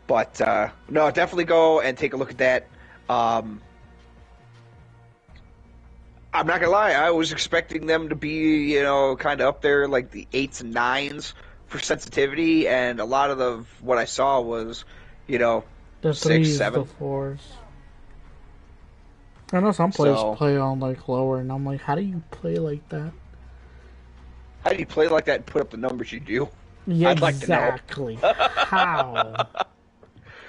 but no, definitely go and take a look at that. I'm not gonna lie, I was expecting them to be, kind of up there like the 8s and 9s for sensitivity, and a lot of what I saw was, The 6, 3s, 7. the 4s. I know some players So, play on like lower, and I'm like, how do you play like that? how do you play like that and put up the numbers you do? Yeah, I'd like to know. exactly. How?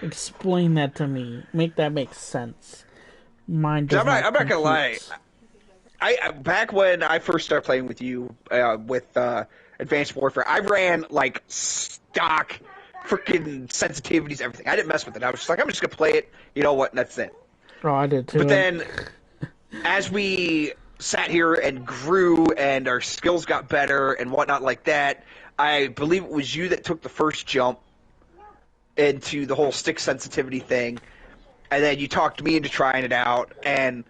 Explain that to me. Make that make sense. Mine does not. I'm not gonna lie. compute. Back when I first started playing with you with Advanced Warfare, I ran like stock freaking sensitivities, everything. I didn't mess with it. I was just like, I'm just gonna play it. You know what? And that's it. Oh, I did too. But then, as we sat here and grew and our skills got better and whatnot like that, I believe it was you that took the first jump into the whole stick sensitivity thing, and then you talked me into trying it out, and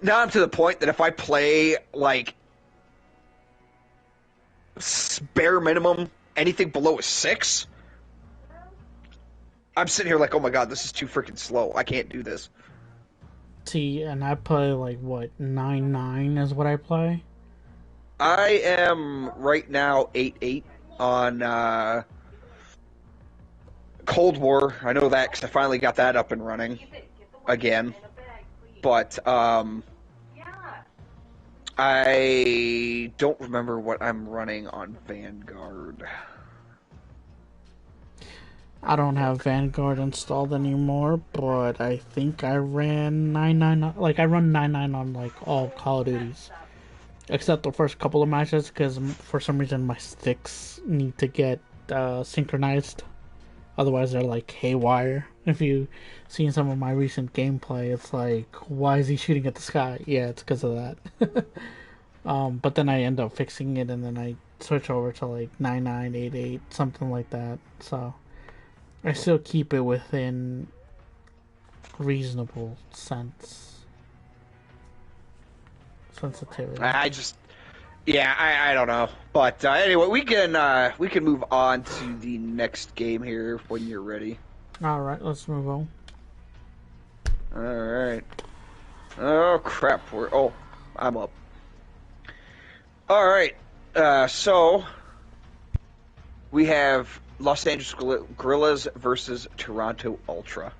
now I'm to the point that if I play, like, bare minimum, anything below a 6, I'm sitting here like, oh my god, this is too freaking slow. I can't do this. See, and I play like what 9-9 is what I play. I am right now 8-8 on Cold War. I know that because I finally got that up and running again. But I don't remember what I'm running on Vanguard. I don't have Vanguard installed anymore, but I think I ran 99. Like I run 99 on like all Call of Duties, except the first couple of matches because for some reason my sticks need to get synchronized. Otherwise, they're like haywire. If you seen some of my recent gameplay, it's like, why is he shooting at the sky? Yeah, it's because of that. But then I end up fixing it, and then I switch over to like 9988, something like that. So I still keep it within reasonable sensitivity. I don't know, but anyway, we can move on to the next game here when you're ready. All right, let's move on. All right. Oh crap! I'm up. All right. So we have Los Angeles Guerrillas versus Toronto Ultra.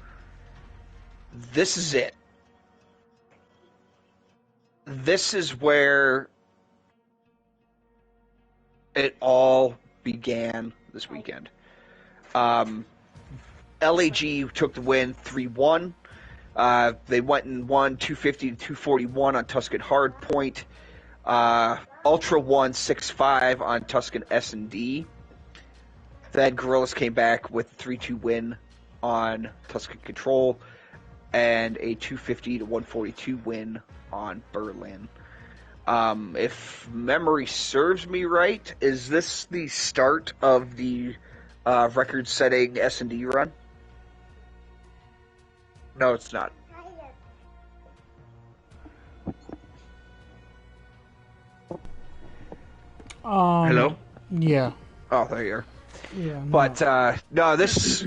This is it. This is where it all began this weekend. LAG took the win 3-1. They went and won 250 to 241 on Tuscan Hardpoint. Ultra won 6-5 on Tuscan S&D. Then Guerrillas came back with a 3-2 win on Tuscan Control and a 250 to 142 win on Berlin. If memory serves me right, is this the start of the record-setting S&D run? No, it's not. Hello? Yeah. Oh, there you are. Yeah. No. But no, this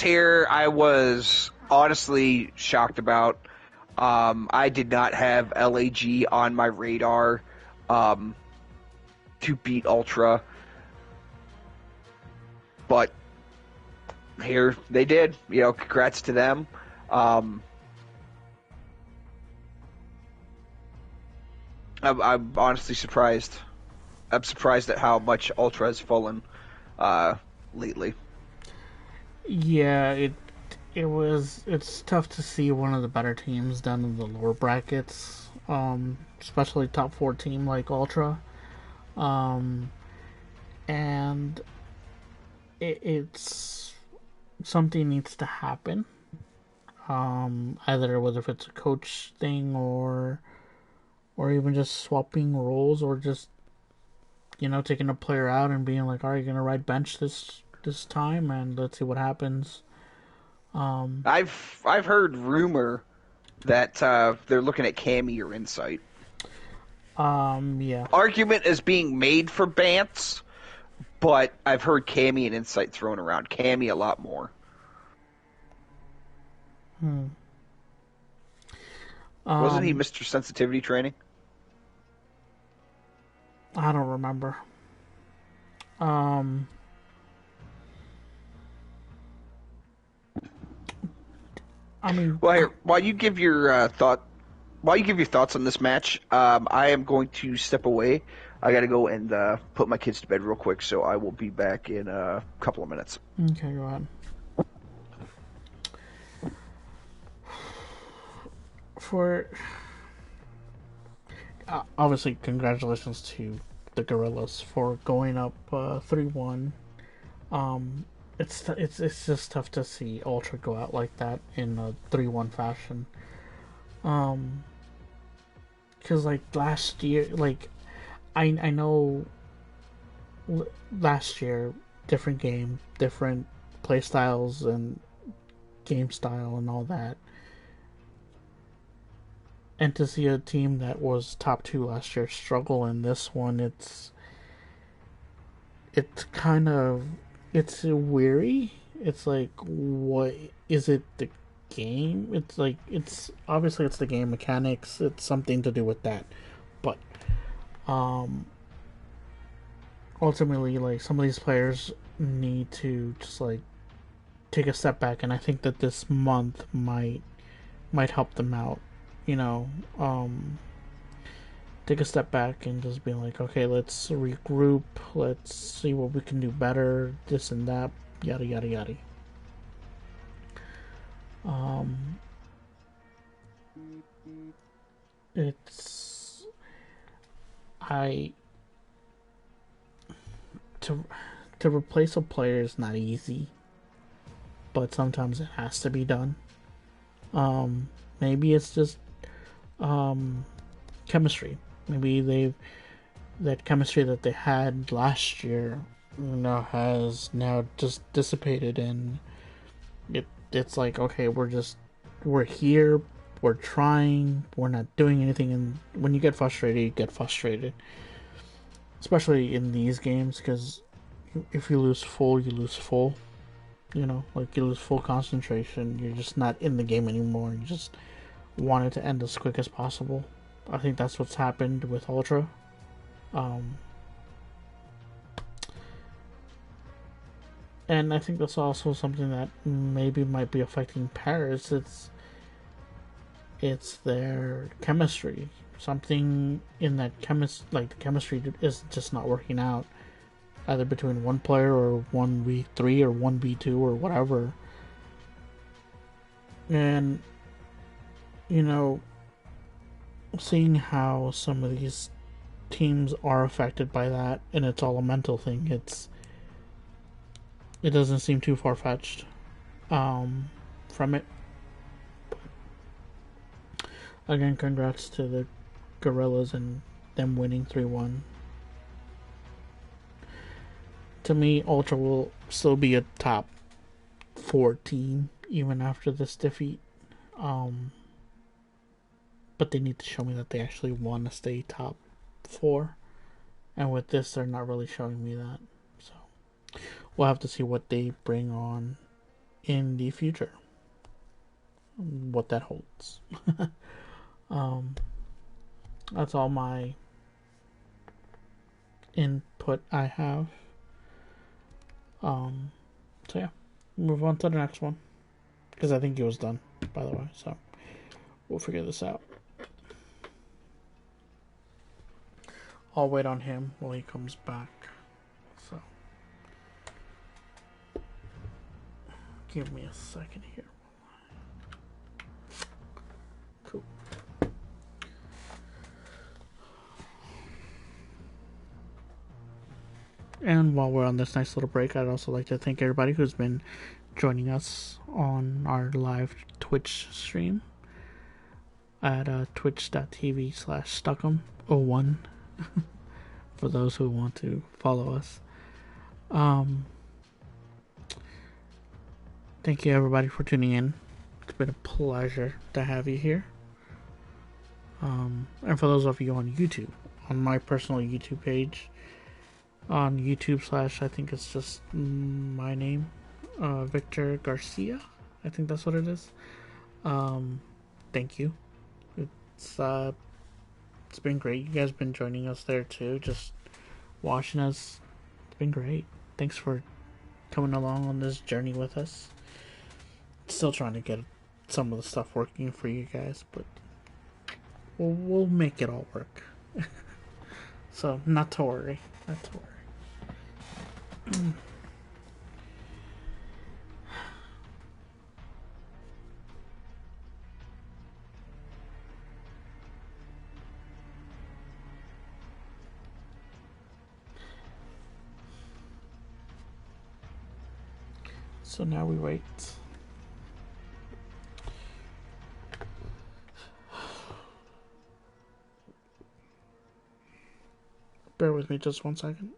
here I was honestly shocked about. I did not have LAG on my radar to beat Ultra, but here they did. You know, congrats to them. I'm honestly surprised. I'm surprised at how much Ultra has fallen lately. Yeah, it's tough to see one of the better teams down in the lower brackets, especially top 4 team like Ultra, and it's something needs to happen. Either whether if it's a coach thing or even just swapping roles or just taking a player out and being like, all right, you're gonna ride bench this time and let's see what happens. I've heard rumor that they're looking at Cammy or Insight. Yeah. Argument is being made for Bance, but I've heard Cammy and Insight thrown around. Cammy a lot more. Wasn't he Mr. Sensitivity Training? I don't remember. I mean, well, here, while you give your thoughts on this match, I am going to step away. I got to go and put my kids to bed real quick, so I will be back in a couple of minutes. Okay, go ahead. Obviously, congratulations to the Guerrillas for going up 3-1. It's just tough to see Ultra go out like that in a 3-1 fashion. Because like last year, like I know last year, different game, different play styles and game style and all that. And to see a team that was top 2 last year struggle in this one, it's kind of, it's weary. It's like, what is it? The game? It's like, it's obviously it's the game mechanics. It's something to do with that, but ultimately, like, some of these players need to just like take a step back, and I think that this month might help them out. Take a step back and just be like, okay, let's regroup, let's see what we can do better, this and that, yada yada yada. Um, it's I to to replace a player is not easy, but sometimes it has to be done. Maybe it's just um, chemistry. Maybe they've that chemistry that they had last year, has now just dissipated, and it's like, okay, we're here, we're trying, we're not doing anything, and when you get frustrated, especially in these games, because if you lose full, you lose full. Like you lose full concentration. You're just not in the game anymore. You just want it to end as quick as possible. I think that's what's happened with Ultra. Um, and I think that's also something that maybe might be affecting Paris. It's their chemistry. Something in that like the chemistry is just not working out, either between one player or 1v3 or 1v2 or whatever. And you know, seeing how some of these teams are affected by that, and it's all a mental thing. It doesn't seem too far fetched from it. Again, congrats to the Gorillas and them winning 3-1. To me, Ultra will still be a top 4 team even after this defeat. But they need to show me that they actually want to stay top 4. And with this, they're not really showing me that. So we'll have to see what they bring on in the future. What that holds. That's all my input I have. So yeah, move on to the next one, because I think he was done, by the way. So we'll figure this out. I'll wait on him while he comes back. So give me a second here. Cool. And while we're on this nice little break, I'd also like to thank everybody who's been joining us on our live Twitch stream at twitch.tv/Stuckum01 for those who want to follow us. Thank you everybody for tuning in. It's been a pleasure to have you here. And for those of you on YouTube, on my personal YouTube page, on YouTube / I think it's just my name, Victor Garcia. I think that's what it is. Thank you. It's been great. You guys have been joining us there too, just watching us. It's been great. Thanks for coming along on this journey with us. Still trying to get some of the stuff working for you guys, but we'll make it all work. So not to worry. So now we wait. Bear with me just 1 second.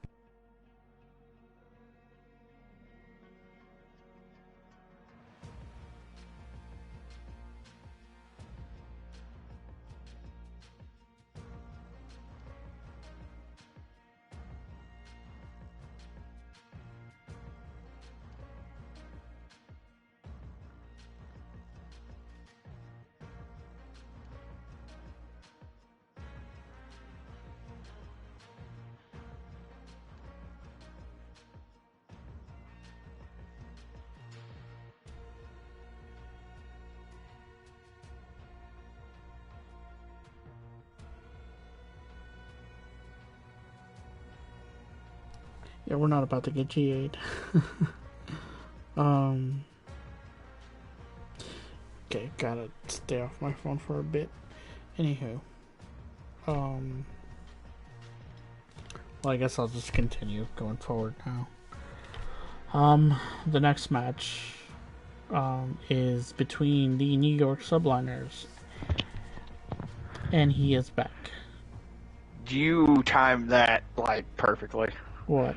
Yeah, we're not about to get GA'd. Um, okay, gotta stay off my phone for a bit. Anywho, um, well, I guess I'll just continue going forward now. The next match, is between the New York Subliners, and he is back. You timed that like perfectly. What?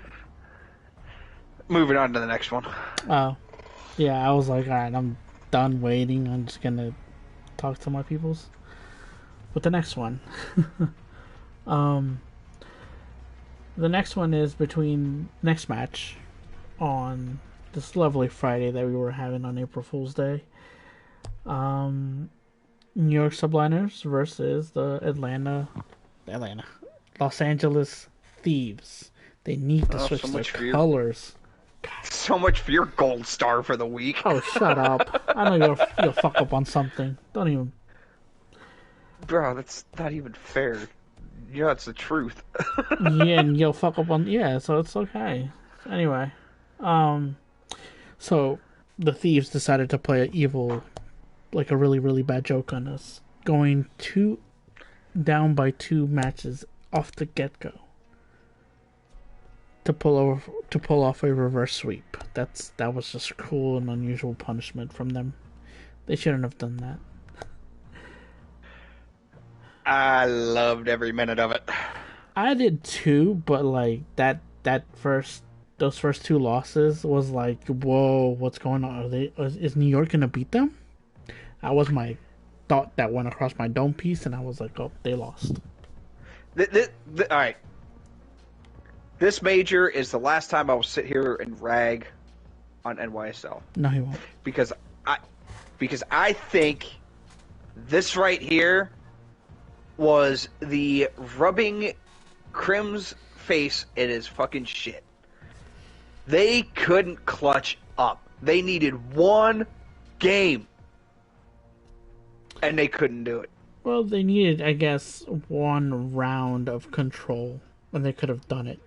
Moving on to the next one. Oh, yeah, I was like, alright, I'm done waiting. I'm just gonna talk to my peoples. With the next one. um, the next one is between next match on this lovely Friday that we were having on April Fool's Day. New York Subliners versus the Los Angeles Thieves. They need to switch their colors. So much for your gold star for the week. Oh, shut up. I know you'll fuck up on something. Don't even... Bro, that's not even fair. You know, it's the truth. Yeah, and you'll fuck up on... Yeah, so it's okay. Anyway. So, the Thieves decided to play an evil... Like a really, really bad joke on us. Going down by 2 matches off the get-go. To pull off a reverse sweep. That was just cruel and unusual punishment from them. They shouldn't have done that. I loved every minute of it. I did too, but like those first 2 losses was like, whoa, what's going on? Is New York gonna beat them? That was my thought that went across my dome piece, and I was like, oh, they lost. All right. This major is the last time I will sit here and rag on NYSL. No, he won't. Because I think this right here was the rubbing Crim's face in his fucking shit. They couldn't clutch up. They needed one game. And they couldn't do it. Well, they needed, I guess, 1 round of control, and they could have done it.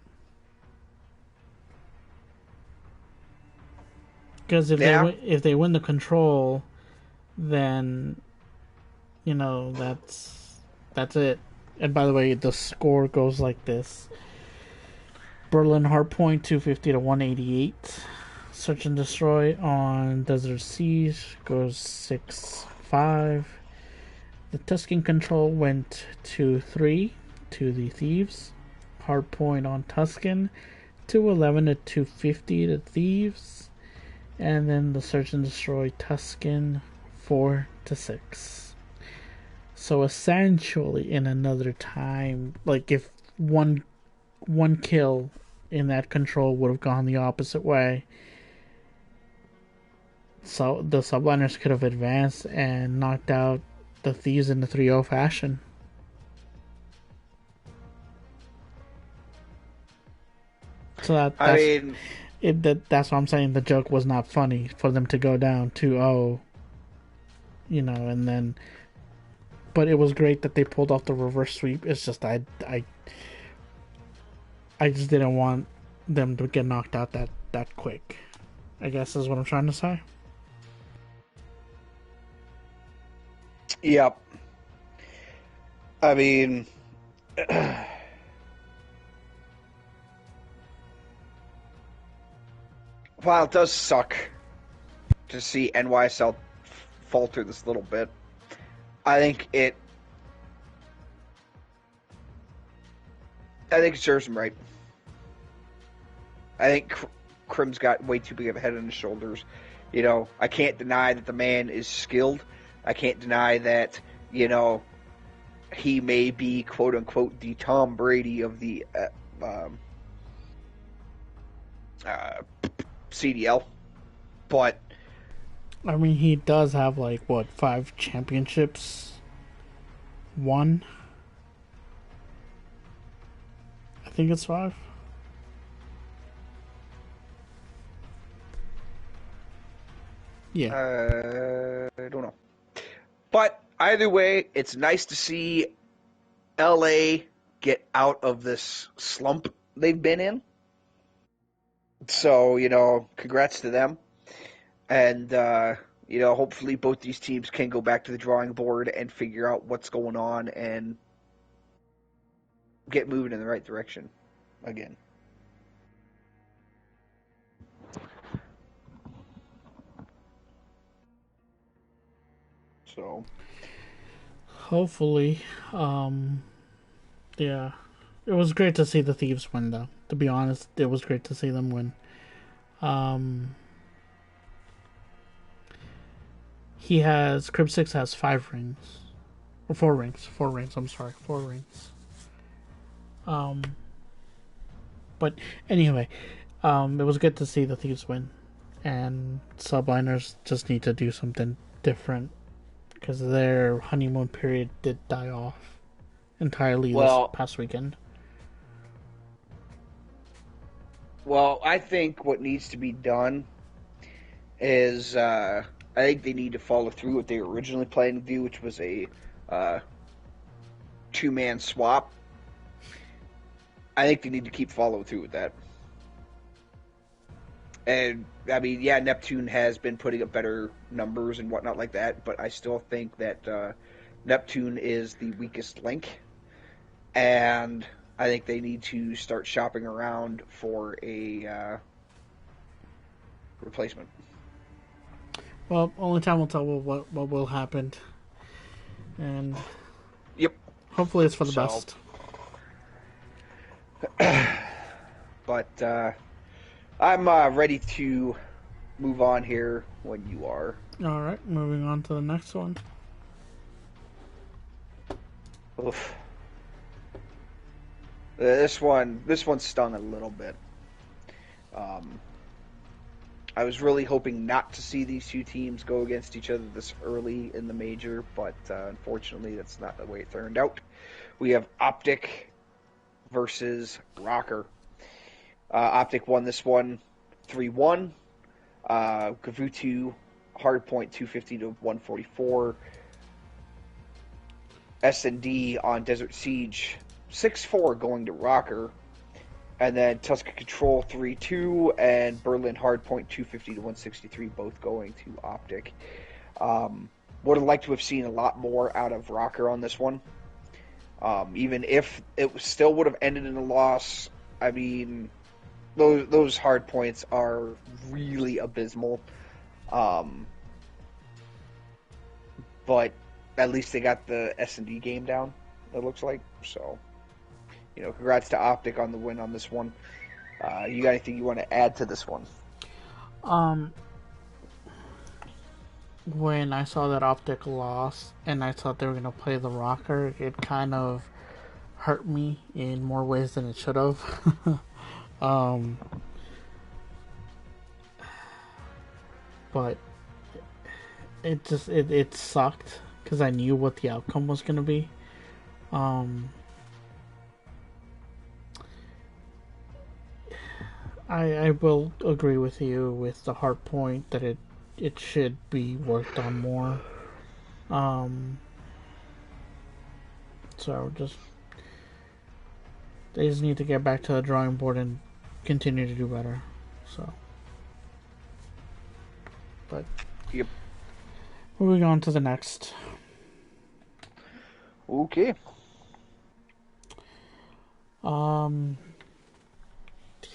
Because if they win the control, then that's it. And by the way, the score goes like this: Berlin Hardpoint 250 to 188. Search and Destroy on Desert Siege goes 6-5. The Tuscan Control went 2-3 to the Thieves. Hardpoint on Tuscan 211 to 250 to Thieves. And then the Search and Destroy Tuscan 4-6. So essentially, in another time, like if one kill in that control would have gone the opposite way, so the Subliners could have advanced and knocked out the Thieves in the 3-0 fashion. So that's what I'm saying. The joke was not funny for them to go down 2-0, and then. But it was great that they pulled off the reverse sweep. It's just I just didn't want them to get knocked out that quick. I guess is what I'm trying to say. Yep. I mean, while it does suck to see NYSL falter this little bit, I think it serves him right. I think Crim's got way too big of a head on his shoulders. I can't deny that the man is skilled. I can't deny that, he may be, quote-unquote, the Tom Brady of the CDL. But I mean, he does have, 5 championships? 1? I think it's 5. Yeah. I don't know. But either way, it's nice to see LA get out of this slump they've been in. So, congrats to them. And hopefully both these teams can go back to the drawing board and figure out what's going on and get moving in the right direction again. So Hopefully, yeah, it was great to see the Thieves win, though. To be honest, it was great to see them win. Um, Crib Six has 5 rings, or 4 rings. 4 rings. I'm sorry, 4 rings. Um, but anyway, it was good to see the Thieves win, and subliners just need to do something different because their honeymoon period did die off entirely this well, past weekend. well, I think what needs to be done is I think they need to follow through what they were originally planning to do, which was a uh, 2-man swap. I think they need to keep following through with that. And I mean, yeah, Neptune has been putting up better numbers and whatnot like that, but I still think that Neptune is the weakest link, and I think they need to start shopping around for a replacement. Well, only time will tell what will happen, and Yep. hopefully it's for the So, best. but I'm ready to move on here when you are. All right, moving on to the next one. Oof. This one stung a little bit. I was really hoping not to see these two teams go against each other this early in the major, but unfortunately, that's not the way it turned out. We have Optic versus Rocker. Optic won this one 3-1. Gavutu hardpoint 250 to 144. S&D on Desert Siege 6-4 going to Rocker. And then Tusker Control 3-2 and Berlin Hardpoint 250 to 163 both going to Optic. Would have liked to have seen a lot more out of Rocker on this one. Even if it still would have ended in a loss, I mean, those hard points are really abysmal. But at least they got the S&D game down, it looks like. So, congrats to Optic on the win on this one. You got anything you want to add to this one? When I saw that Optic lost and I thought they were going to play the Rocker, it kind of hurt me in more ways than it should have. But it sucked because I knew what the outcome was going to be. I will agree with you with the hard point that it should be worked on more. So they just need to get back to the drawing board and continue to do better. So, but Yep. moving on to the next. Okay.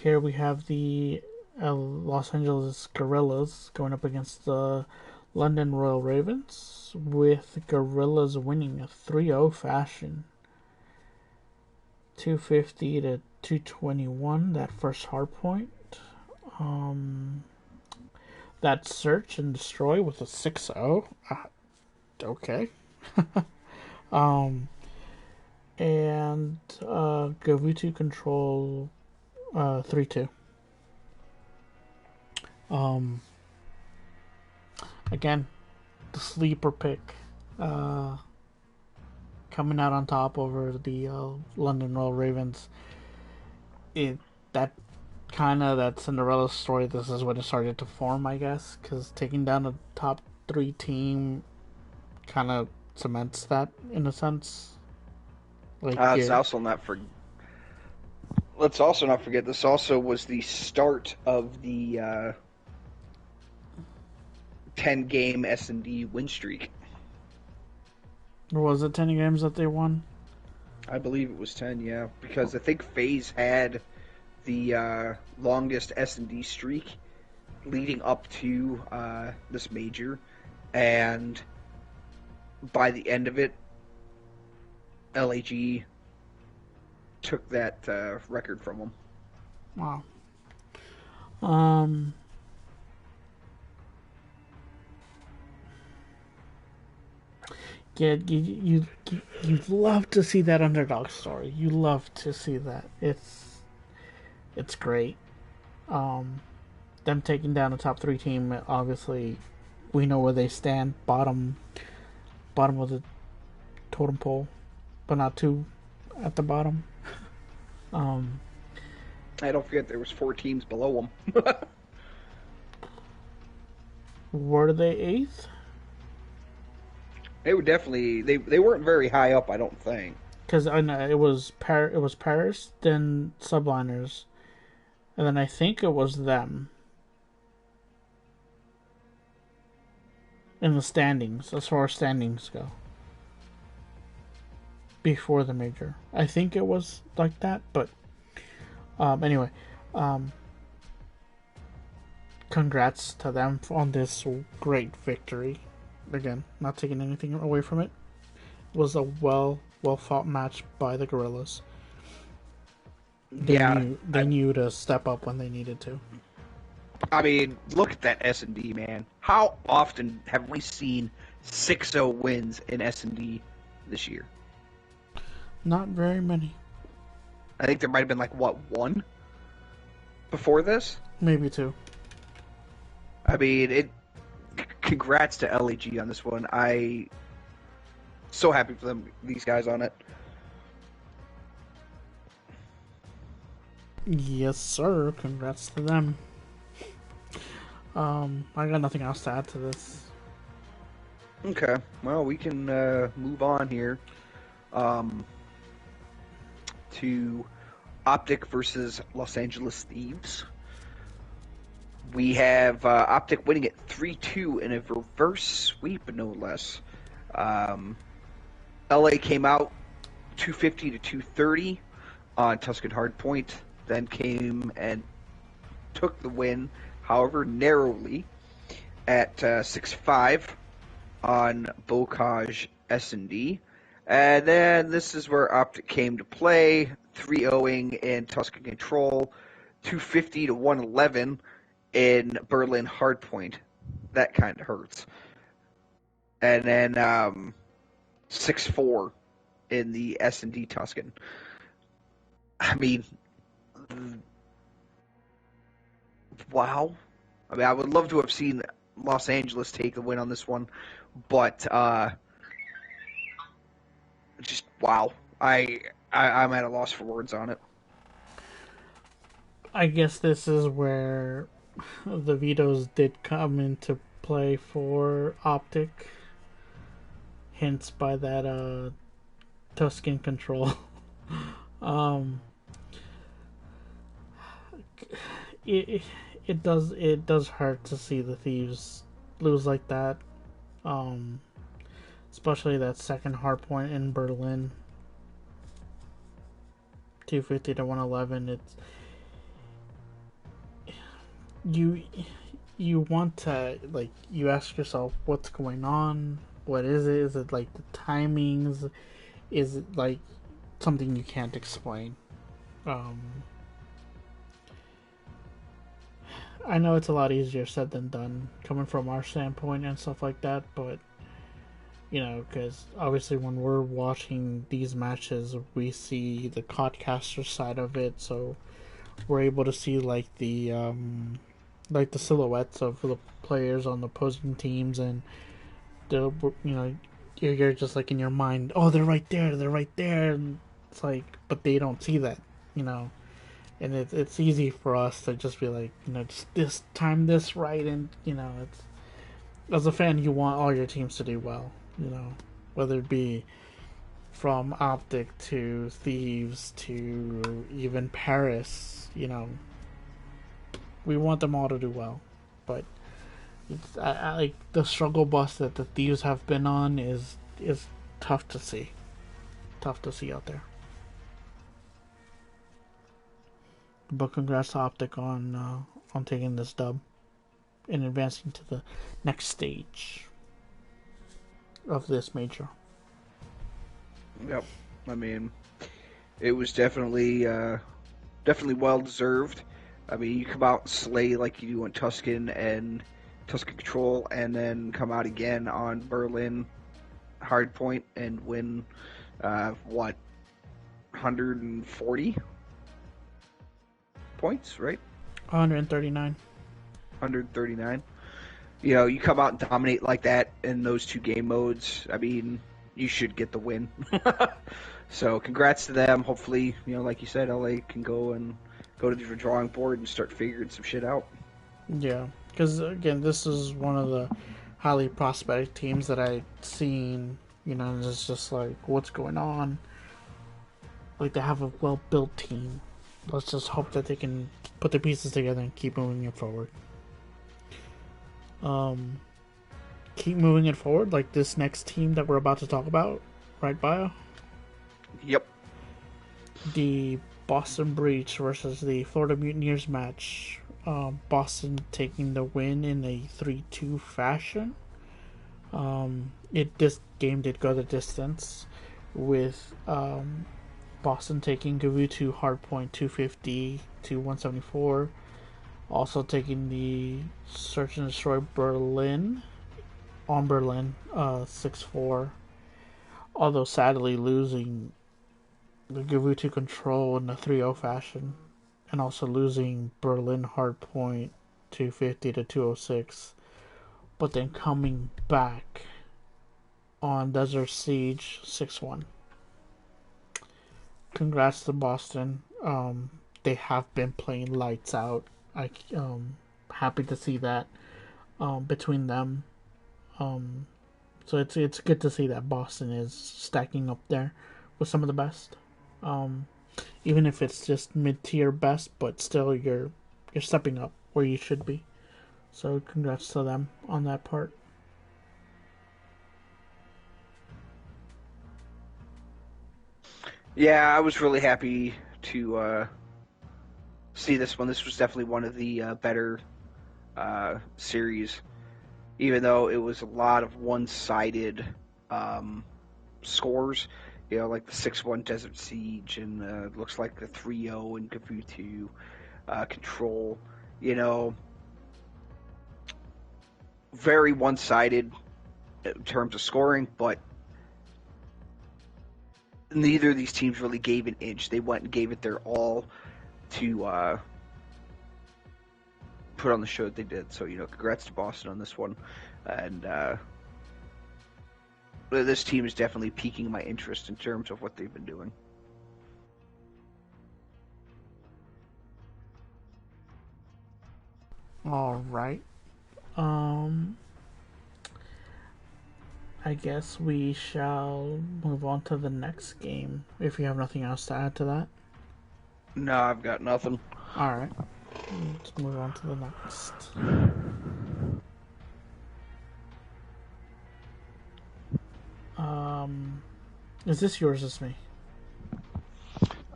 Here we have the Los Angeles Gorillas going up against the London Royal Ravens, with Gorillas winning a 3-0 fashion. 250 to 221, that first hard point. That search and destroy with a 6-0. Okay. And Gavutu control 3-2. Again, the sleeper pick coming out on top over the London Royal Ravens. That Cinderella story, this is when it started to form, I guess, because taking down a top 3 team kind of cements that in a sense. Let's also not forget this also was the start of the 10-game S&D win streak. Or was it 10 games that they won? I believe it was 10, yeah, because I think FaZe had the longest S&D streak leading up to this major, and by the end of it, LAG took that record from them. Wow. Um, yeah, you love to see that underdog story. You love to see that. It's great. Um, them taking down a top three team. Obviously, we know where they stand. Bottom of the totem pole, but not too at the bottom. Um, I don't forget there was 4 teams below them. were they eighth? They were definitely they weren't very high up, I don't think. Because I know it was Paris, then Subliners, and then I think it was them in the standings, as far as standings go. Before the major, I think it was like that. But anyway, congrats to them on this great victory. Again, not taking anything away from it. It was a well fought match by the Gorillas. They knew to step up when they needed to. I mean, look at that S&D, man. How often have we seen 6-0 wins in S&D this year? Not very many. I think there might have been like one before this. Maybe two. I mean, congrats to LAG on this one. I so happy for these guys on it. Yes, sir. Congrats to them. I got nothing else to add to this. Okay, well, we can move on here to Optic versus Los Angeles Thieves. We have Optic winning at 3-2 in a reverse sweep, no less. LA came out 250 to 230 on Tuscan Hardpoint, then came and took the win, however narrowly, at 6-5 on Bocage S&D. And then this is where Optic came to play, 3-0ing in Tuscan Control, 250 to 111 in Berlin Hardpoint. That kind of hurts. And then 6-4 in the S&D Tuscan. I mean, wow. I mean, I would love to have seen Los Angeles take the win on this one, but just wow. I'm at a loss for words on it. I guess this is where the vetoes did come into play for Optic. Hence by that Tuscan Control. It does hurt to see the Thieves lose like that. Especially that second hard point in Berlin. 250 to 111. It's you want to, like, you ask yourself what's going on. What is it? Is it like the timings? Is it like something you can't explain? I know it's a lot easier said than done coming from our standpoint and stuff like that, but you know, because obviously when we're watching these matches, we see the podcaster side of it, so we're able to see like the silhouettes of the players on the opposing teams, and the, you know, you're just like in your mind, oh, they're right there, and it's like, but they don't see that, you know. And it's easy for us to just be like, you know, just this time this right, and you know, it's, as a fan, you want all your teams to do well, you know, whether it be from Optic to Thieves to even Paris, you know, we want them all to do well. But Like the struggle bus that the Thieves have been on is tough to see. Tough to see out there. But congrats to Optic on taking this dub and advancing to the next stage of this major. Yep. I mean, it was definitely well deserved. I mean, you come out and slay like you do on Tuscan and Tuscan Control, and then come out again on Berlin Hardpoint and win, 140 points, right? 139. 139. You know, you come out and dominate like that in those two game modes. I mean, you should get the win. So, congrats to them. Hopefully, you know, like you said, LA can go to the drawing board and start figuring some shit out. Yeah, because again, this is one of the highly prospect teams that I've seen. You know, and it's just like, what's going on? Like, they have a well-built team. Let's just hope that they can put the pieces together and keep moving it forward. Keep moving it forward, like this next team that we're about to talk about, right, Bio? Yep. The Boston Breach versus the Florida Mutineers match. Boston taking the win in a 3-2 fashion. This game did go the distance, with Boston taking Gavutu Hardpoint 250 to 174. Also taking the Search and Destroy Berlin on Berlin 6-4. Although sadly losing the Gavutu Control in a 3-0 fashion, and also losing Berlin Hardpoint 250 to 206. But then coming back on Desert Siege 6-1. Congrats to Boston. They have been playing lights out. Happy to see that between them. So it's good to see that Boston is stacking up there with some of the best. Even if it's just mid-tier best, but still you're stepping up where you should be. So congrats to them on that part. Yeah, I was really happy to see this one. This was definitely one of the better series, even though it was a lot of one-sided scores. You know, like the 6-1 Desert Siege, and looks like the 3-0 in Gavutu Control. You know, very one-sided in terms of scoring, but neither of these teams really gave an inch. They went and gave it their all to put on the show that they did. So, you know, congrats to Boston on this one. And this team is definitely piquing my interest in terms of what they've been doing. All right. I guess we shall move on to the next game, if you have nothing else to add to that. No, I've got nothing. Alright. Let's move on to the next. Is this yours or is me?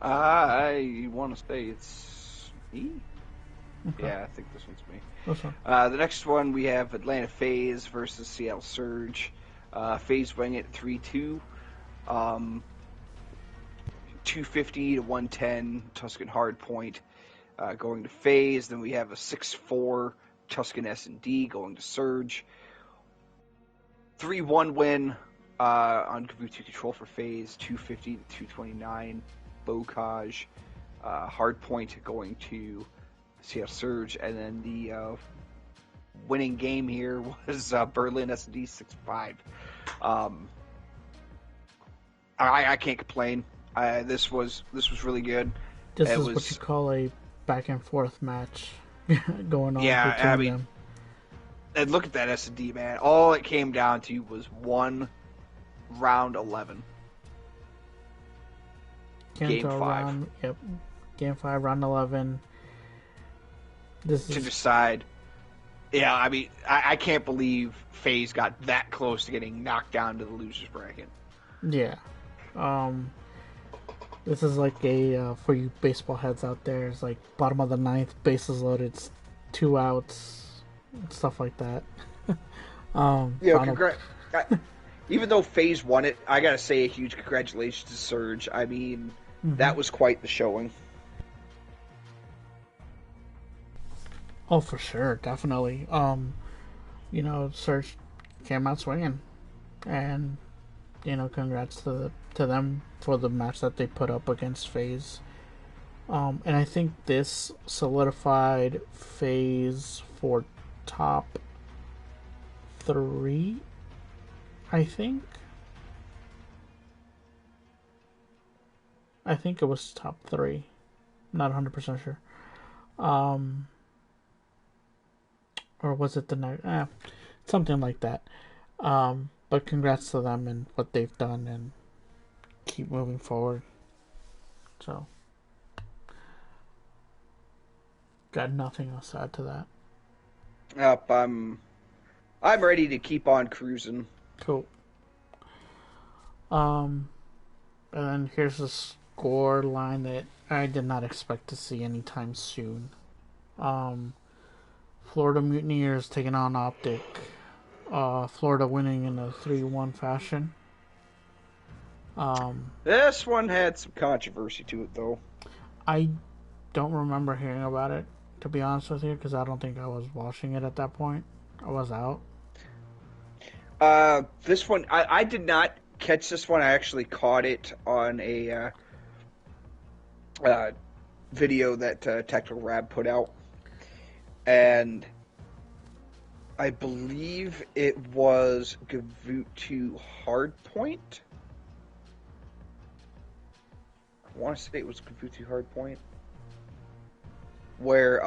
I want to say it's me. Okay. Yeah, I think this one's me. This one. The next one we have Atlanta FaZe versus Seattle Surge. FaZe winning it 3-2. 250 to 110 Tuscan Hardpoint going to FaZe. Then we have a 6-4 Tuscan S&D going to Surge. 3-1 win on Gavutu Control for FaZe. 250 to 229 Bocage. Hardpoint going to Seattle Surge. And then the winning game here was Berlin S&D 6-5. I can't complain. This was really good. This is what you call a back and forth match going on. Yeah, between I mean, them. And look at that S&D, man. All it came down to was one round 11. Game 5. Game 5, round 11. This to is decide Yeah, I mean, I can't believe FaZe got that close to getting knocked down to the losers bracket. Yeah. Um, this is like a for you baseball heads out there. It's like bottom of the ninth, bases loaded, two outs, stuff like that. You know, Final. even though FaZe won it, I gotta say a huge congratulations to Surge. I mean, Mm-hmm. that was quite the showing. Oh, for sure, definitely. Surge came out swinging, and congrats to them for the match that they put up against FaZe. And I think this solidified FaZe for top three. I think. I think it was top three. Not 100% sure. Um, or was it the next? Something like that. But congrats to them and what they've done, and keep moving forward. So, got nothing else to add to that. Up, I'm ready to keep on cruising. Cool. Um, and then here's a score line that I did not expect to see anytime soon. Um, Florida Mutineers taking on Optic. Florida winning in a 3-1 fashion. This one had some controversy to it, though. I don't remember hearing about it, to be honest with you, because I don't think I was watching it at that point. I was out. This one, I did not catch this one. I actually caught it on a video that Technical Rab put out. And I believe it was Gavutu Hardpoint. I want to say it was Gavutu Hardpoint. Where,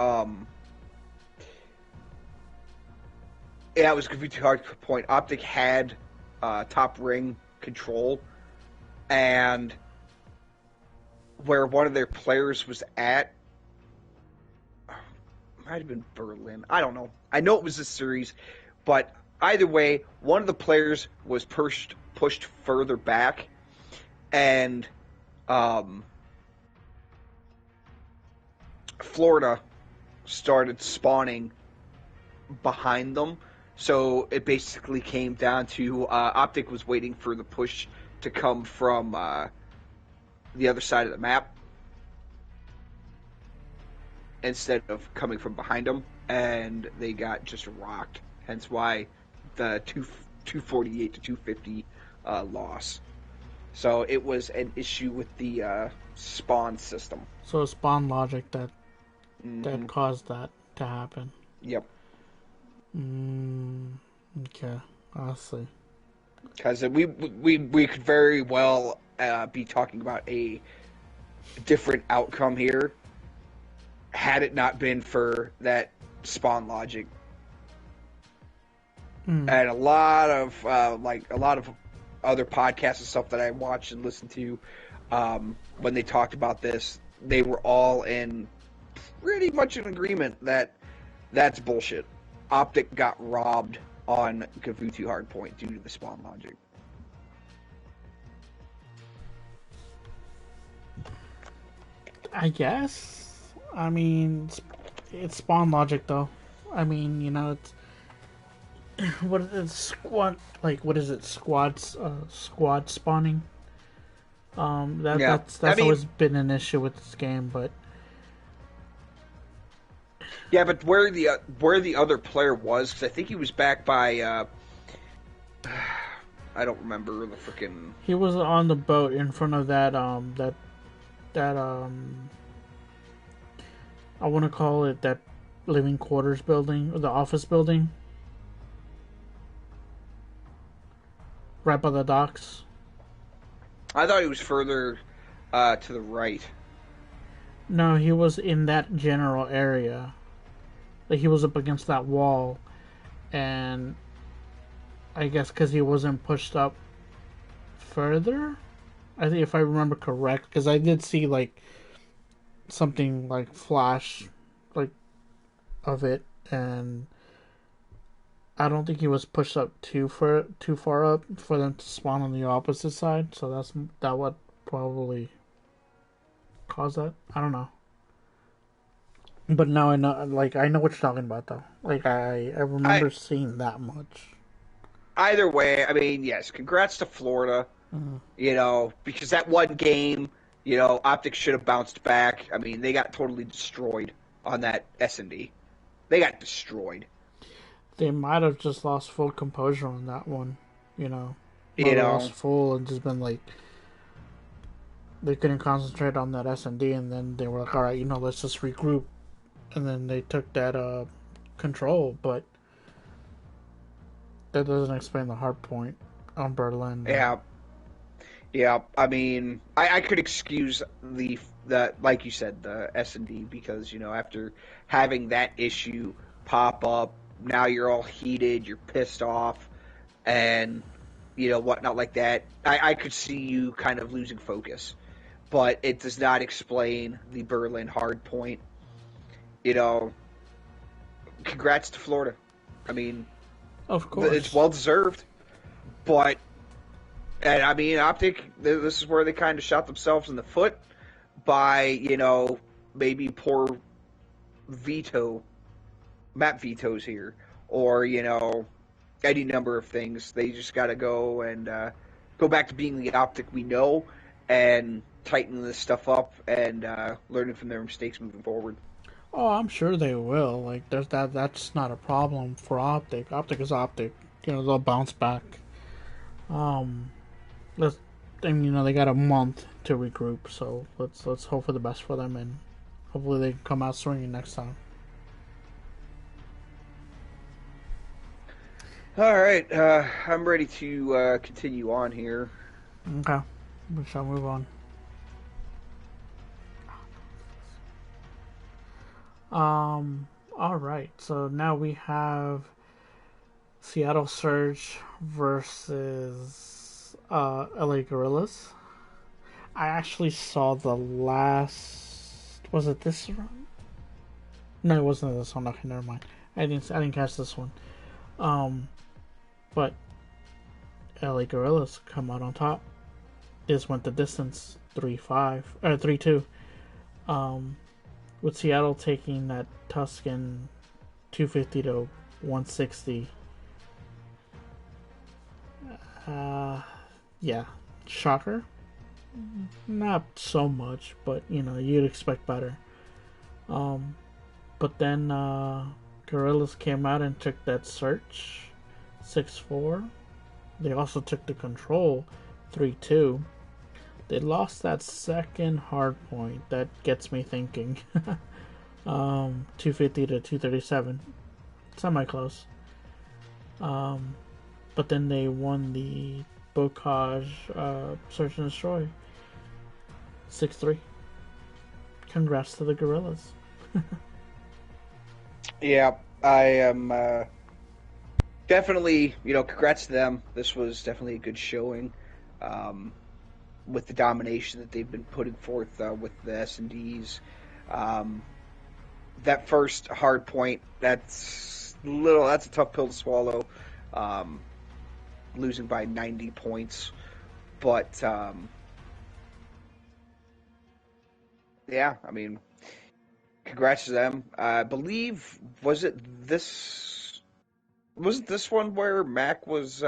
yeah, it was Gavutu Hardpoint. Optic had top ring control, and where one of their players was at, might have been Berlin. I don't know. I know it was this series, but either way, one of the players was pushed further back, and Florida started spawning behind them. So it basically came down to Optic was waiting for the push to come from the other side of the map instead of coming from behind them, and they got just rocked. Hence why the 248 to 250 loss. So it was an issue with the spawn system. So spawn logic that Mm-hmm. caused that to happen. Yep. Okay, I see. Because we could very well be talking about a different outcome here had it not been for that spawn logic. And a lot of other podcasts and stuff that I watched and listened to, when they talked about this, they were all in pretty much in agreement that that's bullshit. Optic got robbed on Gavutu Hardpoint due to the spawn logic. I guess. I mean, it's spawn logic though. I mean, it's what is squad like? What is it? Squad spawning. That's I mean, always been an issue with this game, but yeah, but where the other player was, because I think he was back by I don't remember the freaking. he was on the boat in front of that I want to call it that living quarters building or the office building right by the docks. I thought he was further to the right. No, he was in that general area. Like he was up against that wall, and I guess because he wasn't pushed up further. I think if I remember correct, because I did see like something like flash, like of it, and I don't think he was pushed up too far up for them to spawn on the opposite side. So that would probably cause that. I don't know. But now I know, like I know what you're talking about though. Like I I remember seeing that much. Either way, I mean, yes, congrats to Florida. Mm. Because that one game, Optic should have bounced back. I mean, they got totally destroyed on that S&D. They got destroyed. They might have just lost full composure on that one. You know, might You have lost know, full and just been like they couldn't concentrate on that S&D, and then they were like, all right, let's just regroup, and then they took that control, but that doesn't explain the hard point on Berlin. yeah, yeah. I mean, I could excuse the like you said, the S&D because after having that issue pop up, now you're all heated, you're pissed off, and whatnot like that. I could see you kind of losing focus, but it does not explain the Berlin hard point. You know, Congrats to Florida. I mean, Of it's course. well deserved, but and I mean, Optic. This is where they kind of shot themselves in the foot by maybe poor veto map vetoes here, or any number of things. They just got to go and go back to being the Optic we know and tighten this stuff up and learning from their mistakes moving forward. Oh, I'm sure they will. Like, there's that. That's not a problem for Optic. Optic is Optic. They'll bounce back. Um, let's. And they got a month to regroup, so let's hope for the best for them, and hopefully they can come out swinging next time. All right, I'm ready to continue on here. Okay, we shall move on. All right. So now we have Seattle Surge versus LA Gorillas. I actually saw the last. Was it this one? No, it wasn't this one. Okay, never mind. I didn't catch this one. Um, but LA Gorillas come out on top. This went the distance 3-5 or 3-2. Um, with Seattle taking that Tuscan 250 to 160. Yeah, shocker. Not so much, but you'd expect better. Um, but then Gorillas came out and took that search 6-4. They also took the control 3-2. They lost that second hard point. That gets me thinking. 250 to 237. Semi close. But then they won the Bocage Search and Destroy 6-3. Congrats to the Gorillas. Yeah, I am definitely, congrats to them. This was definitely a good showing with the domination that they've been putting forth with the S&Ds. That first hard point, that's a tough pill to swallow, losing by 90 points. But, yeah, I mean, congrats to them. I believe, wasn't this one where Mac was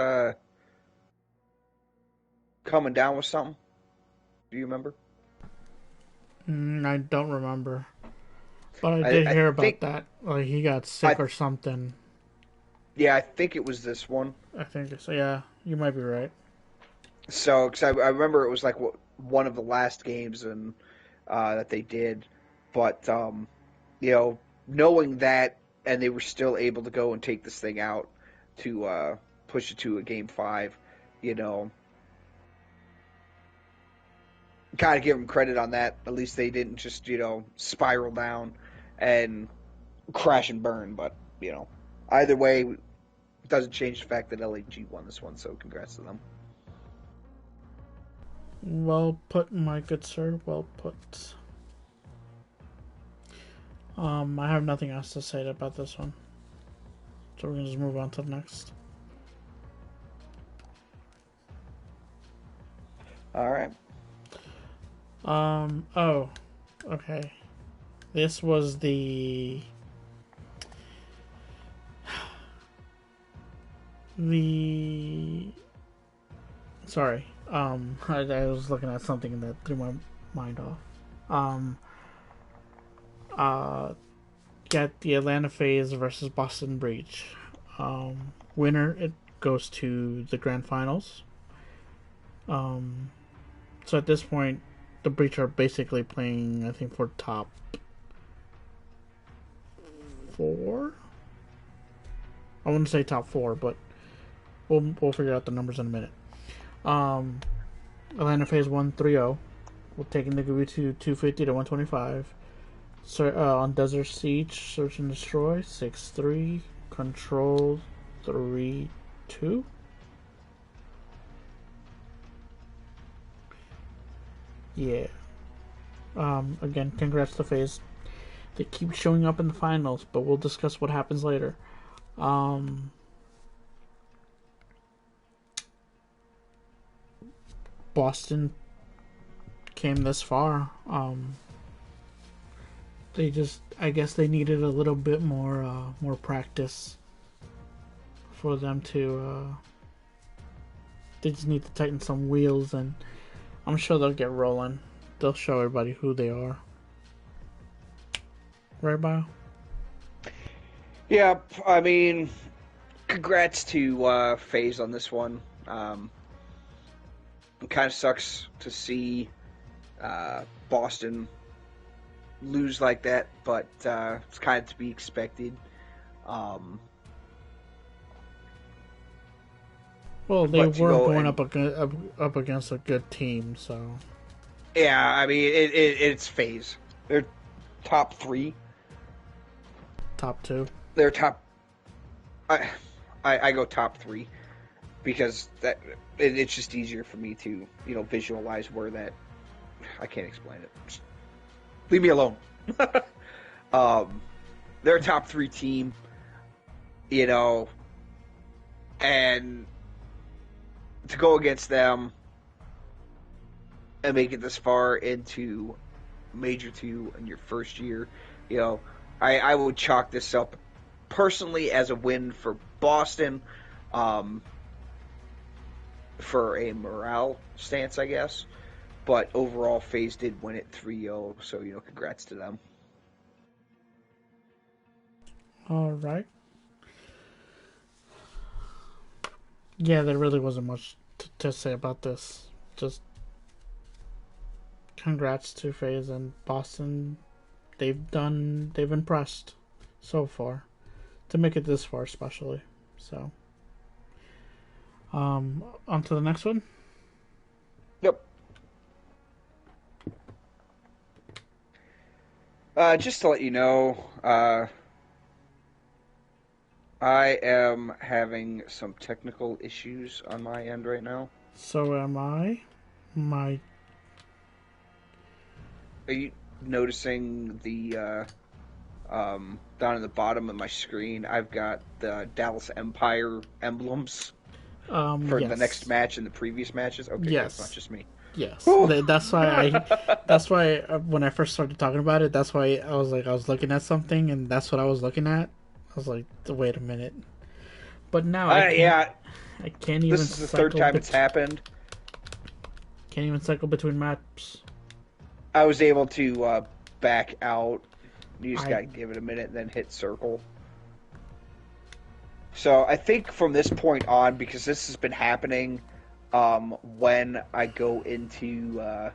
coming down with something? Do you remember? I don't remember. But I I, did I hear about think that. Like he got I sick or something. yeah, I think it was this one. I think so. Yeah, you might be right. So, because I remember it was like one of the last games and that they did, but knowing that, and they were still able to go and take this thing out to push it to a game 5, you know, gotta give them credit on that. At least they didn't just spiral down and crash and burn. But either way, it doesn't change the fact that LAG won this one. So congrats to them. Well put, my good sir. Well put. I have nothing else to say about this one. So we're gonna just move on to the next. All right. Oh, okay. This was the sorry. I was looking at something that threw my mind off. Um, uh, Get the Atlanta Phase versus Boston Breach. Winner it goes to the grand finals. So at this point, the Breach are basically playing, I think, for top 4. I wouldn't say top 4, but we'll figure out the numbers in a minute. Atlanta Phase won 3-0. We're taking the Gooey to 250 to 125. On Desert Siege, Search and Destroy 6-3. Control 3-2. Yeah. Again, congrats to FaZe. They keep showing up in the finals, but we'll discuss what happens later. Boston came this far. I guess they needed a little bit more practice for them to. They just need to tighten some wheels, and I'm sure they'll get rolling. They'll show everybody who they are. Right, Bio? Yeah, I mean, congrats to FaZe on this one. It kind of sucks to see Boston lose like that, but it's kind of to be expected. Well, they were going up against a good team, so. Yeah, I mean, it's FaZe. They're top 3. Top 2. They're top. I go top 3 because it's just easier for me to visualize where that. I can't explain it. Just leave me alone. They're a top 3 team, and to go against them and make it this far into Major 2 in your first year, I would chalk this up personally as a win for Boston, for a morale stance, I guess. But overall, FaZe did win it 3-0, so, congrats to them. All right. Yeah, there really wasn't much to say about this. Just congrats to FaZe and Boston. They've impressed so far to make it this far, especially. So, on to the next one. Yep. Just to let you know, I am having some technical issues on my end right now. So am I. Are you noticing the down in the bottom of my screen? I've got the Dallas Empire emblems for yes. the next match and the previous matches. Okay, yes, it's not just me. Yes, that's why when I first started talking about it, that's why I was looking at something, and that's what I was looking at. I was like, wait a minute. But now I can't even. This is the third time it's happened. Can't even cycle between maps. I was able to back out. You just gotta give it a minute and then hit circle. So I think from this point on, because this has been happening when I go into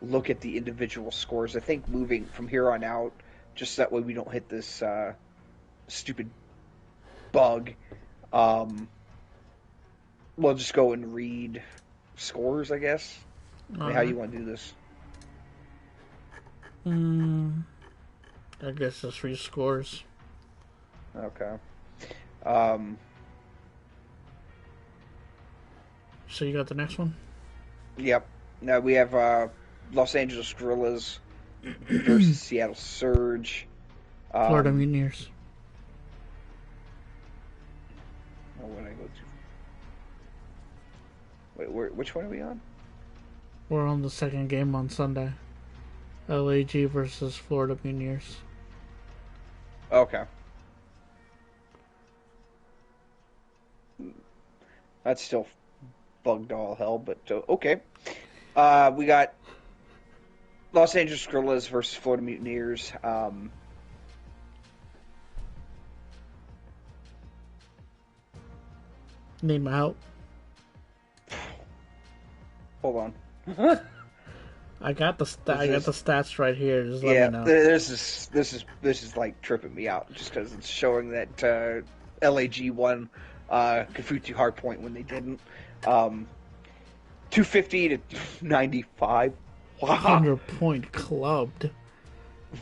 look at the individual scores, I think moving from here on out, just that way we don't hit this stupid bug, we'll just go and read scores, I guess. I mean, how do you want to do this? I guess just read scores. Okay. So you got the next one? Yep. Now we have Los Angeles Gorillas versus Seattle Surge. Florida Mutineers. Or when I go to. Wait, which one are we on? We're on the second game on Sunday. LAG versus Florida Mutineers. Okay. That's still bugged all hell, but okay. We got Los Angeles Gorillas versus Florida Mutineers. Need my help? Hold on. I got the stats right here. Just let Yeah, me know. this is like tripping me out just because it's showing that LAG won Kafutu Hardpoint when they didn't. 250 to 95. Wow. 100-point clubbed.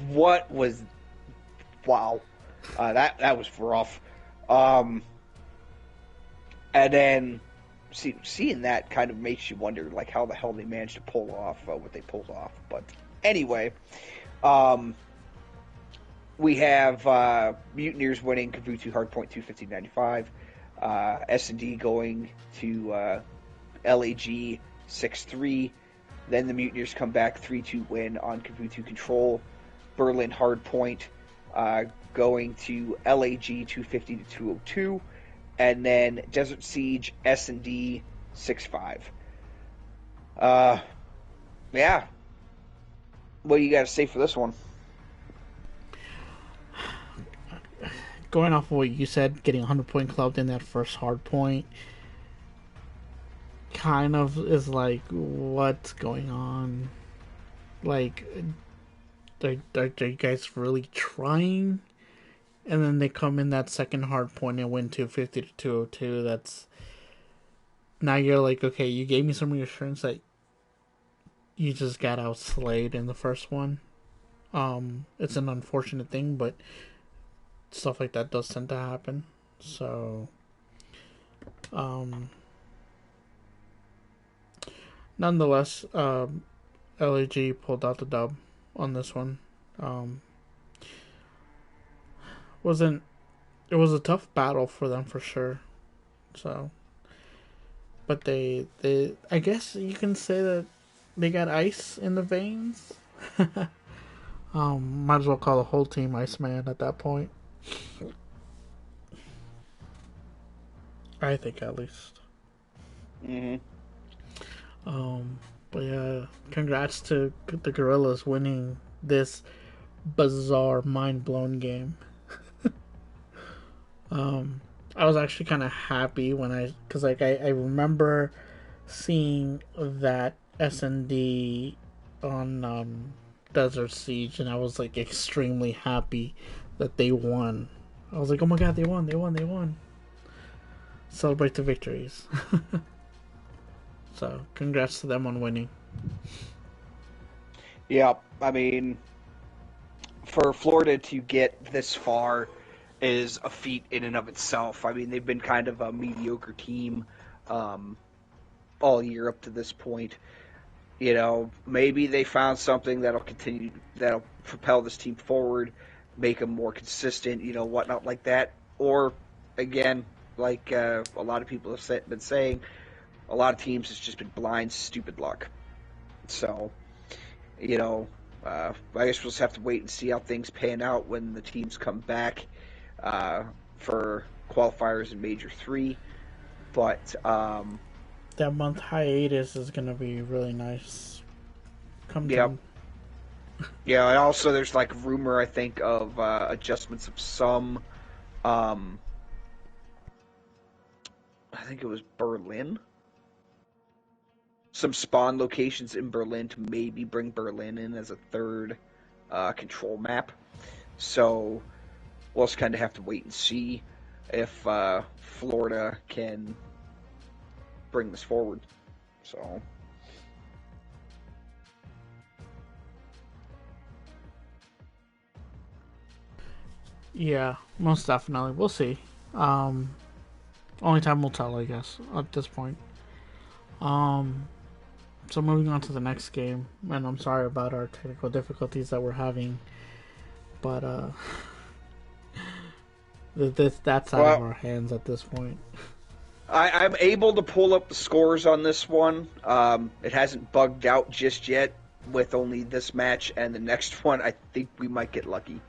What was? Wow. That was rough. And then seeing that kind of makes you wonder, like, how the hell they managed to pull off what they pulled off. But anyway, we have Mutineers winning Kavutu Hardpoint 250-95. S&D going to LAG 6-3. Then the Mutineers come back 3-2 win on Kavutu Control. Berlin Hardpoint going to LAG 250-202. And then Desert Siege S&D 6-5. Yeah. What do you got to say for this one? Going off of what you said, getting 100-point clubbed in that first hard point kind of is like, what's going on? Like, are you guys really trying? And then they come in that second hard point and win 250 to 202. That's, now you're like, okay, you gave me some reassurance that you just got outslayed in the first one. It's an unfortunate thing, but stuff like that does tend to happen. So, nonetheless, LAG pulled out the dub on this one. It was a tough battle for them for sure. So, but they I guess you can say that they got ice in the veins. Might as well call the whole team Iceman at that point. I think at least. Mm-hmm. But yeah, congrats to the Gorillas winning this bizarre, mind-blown game. I was actually kind of happy when because like I remember seeing that S&D on Desert Siege, and I was like extremely happy that they won. I was like, oh my god, they won. Celebrate the victories. So, congrats to them on winning. Yeah, I mean, for Florida to get this far is a feat in and of itself. I mean, they've been kind of a mediocre team all year up to this point. You know, maybe they found something that'll propel this team forward, make them more consistent, whatnot like that. Or, again, like a lot of people have been saying, a lot of teams it's just been blind, stupid luck. So, I guess we'll just have to wait and see how things pan out when the teams come back for qualifiers in Major 3. But that month hiatus is going to be really nice. Yeah, and also there's like rumor, I think, of adjustments of some, I think it was Berlin. Some spawn locations in Berlin to maybe bring Berlin in as a third control map. So we'll just kind of have to wait and see if Florida can bring this forward. So. Yeah, most definitely. We'll see. Only time will tell, I guess, at this point. So moving on to the next game, and I'm sorry about our technical difficulties that we're having, but That's out of Well, our hands at this point. I'm able to pull up the scores on this one. It hasn't bugged out just yet with only this match and the next one. I think we might get lucky.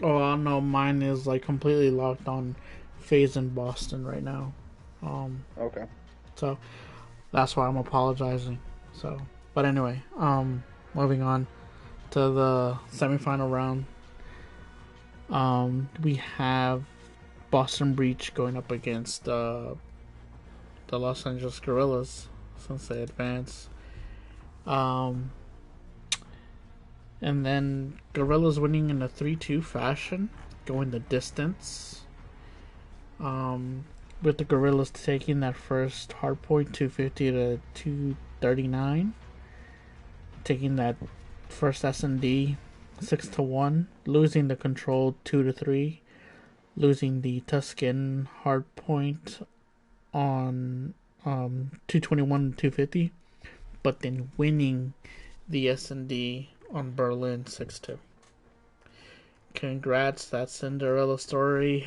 Oh, I know mine is like completely locked on FaZe in Boston right now. Um, Okay. so that's why I'm apologizing. So, but anyway, moving on to the semifinal round. We have Boston Breach going up against the Los Angeles Guerrillas since they advance. Um, and then Guerrillas winning in a 3-2 fashion, going the distance. Um, with the Guerrillas taking that first hardpoint 250 to 239, taking that first S&D 6-1, losing the control 2-3, losing the Tuscan hardpoint on 221 250, but then winning the S&D on Berlin 6-2. Congrats, that Cinderella story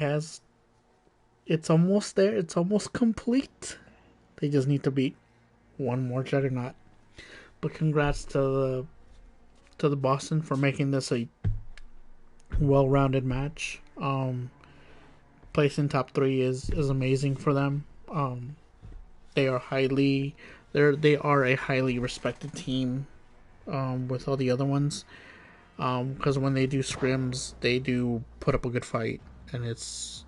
it's almost there, it's almost complete. They just need to beat one more juggernaut. But congrats to the Boston for making this a well-rounded match. Placing top 3 is amazing for them. They are they are a highly respected team with all the other ones. Because when they do scrims, they do put up a good fight, and it's,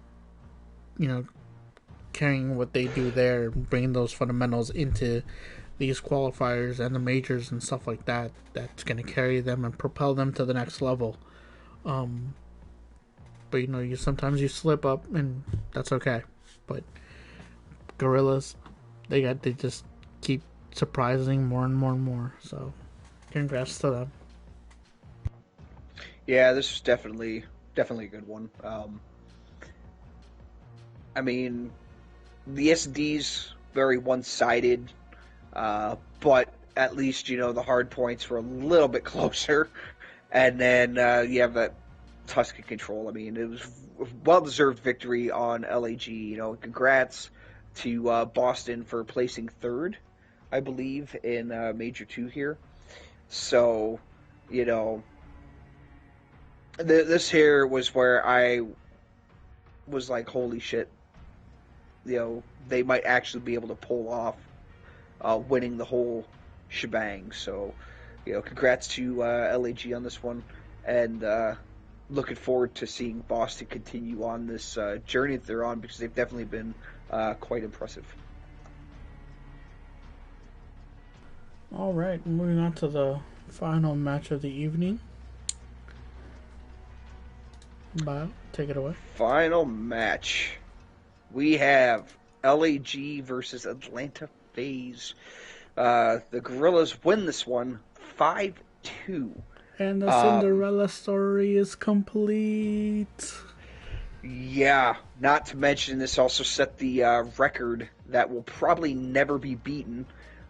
you know, carrying what they do there, bringing those fundamentals into these qualifiers and the majors and stuff like that. That's going to carry them and propel them to the next level. But you sometimes you slip up, and that's okay. But Gorillas, they just keep surprising more and more and more. So, congrats to them. Yeah, this was definitely a good one. I mean, the SD's very one-sided, but at least the hard points were a little bit closer, and then you have that Tuscan control. I mean, it was a well-deserved victory on LAG. Congrats to Boston for placing third, I believe, in Major 2 here. So, you know, this here was where I was like, holy shit, they might actually be able to pull off winning the whole shebang. So, congrats to LAG on this one, and looking forward to seeing Boston continue on this journey that they're on, because they've definitely been quite impressive. All right, moving on to the final match of the evening. Bio, take it away. Final match. We have LAG versus Atlanta FaZe. The Gorillas win this one 5-2. And the Cinderella story is complete. Yeah, not to mention this also set the record that will probably never be beaten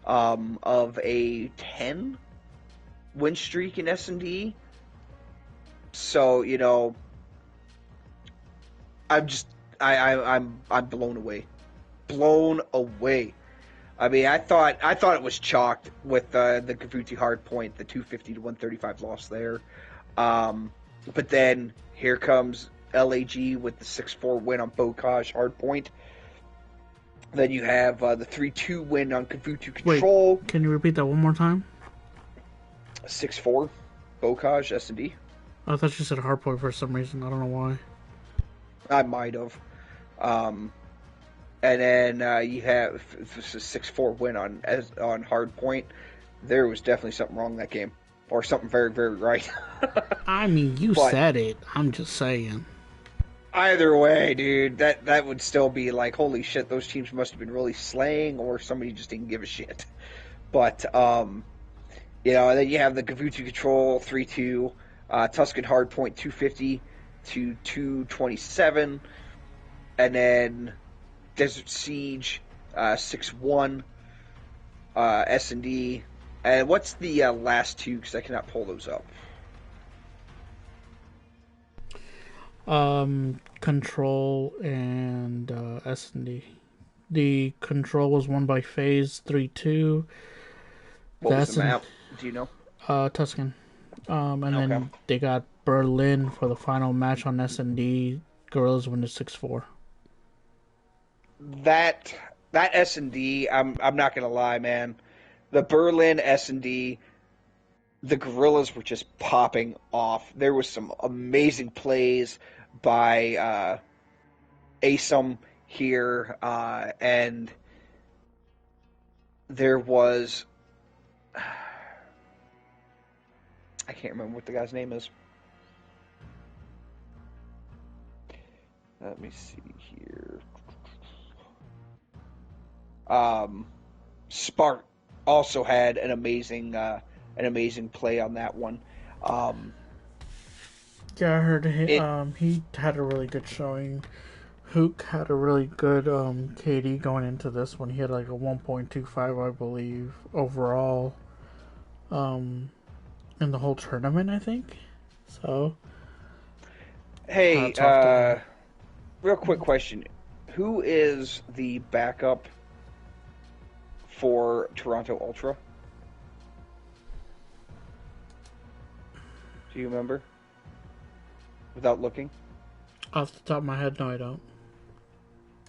of a 10 win streak in S&D. So, I'm blown away. Blown away. I mean, I thought it was chalked with the Gavuti hard point, the 250 to 135 loss there. But then here comes LAG with the 6-4 win on Bocage hard point. Then you have the 3-2 win on Gavuti control. Wait, can you repeat that one more time? 6-4 Bocage S&D. I thought you said hard point for some reason. I don't know why. I might have. And then you have a 6-4 win on hard point. There was definitely something wrong in that game, or something very, very right. I mean, you said it. I'm just saying. Either way, dude, that would still be like, holy shit, those teams must have been really slaying, or somebody just didn't give a shit. But and then you have the Gavuti control 3-2, Tuscan hard point 250 to 227, and then Desert Siege 6-1, S&D. And what's the last two? Because I cannot pull those up. Control and S&D. The Control was won by Phase 3-2. What was the That's in map? Do you know? Tuscan. And Okay. then they got Berlin for the final match on S&D. Gorillas win it 6-4. That that S&D, I'm not gonna lie, man. The Berlin S&D, the Gorillas were just popping off. There was some amazing plays by ASUM here, and there was I can't remember what the guy's name is. Let me see here. Um, Spark also had an amazing play on that one. Um, Yeah, I heard it he had a really good showing. Hook had a really good KD going into this one. He had like a 1.25, I believe, overall um, in the whole tournament, I think. So, Hey, hats off to him. real quick question: who is the backup for Toronto Ultra? Do you remember? Without looking. Off the top of my head, no, I don't.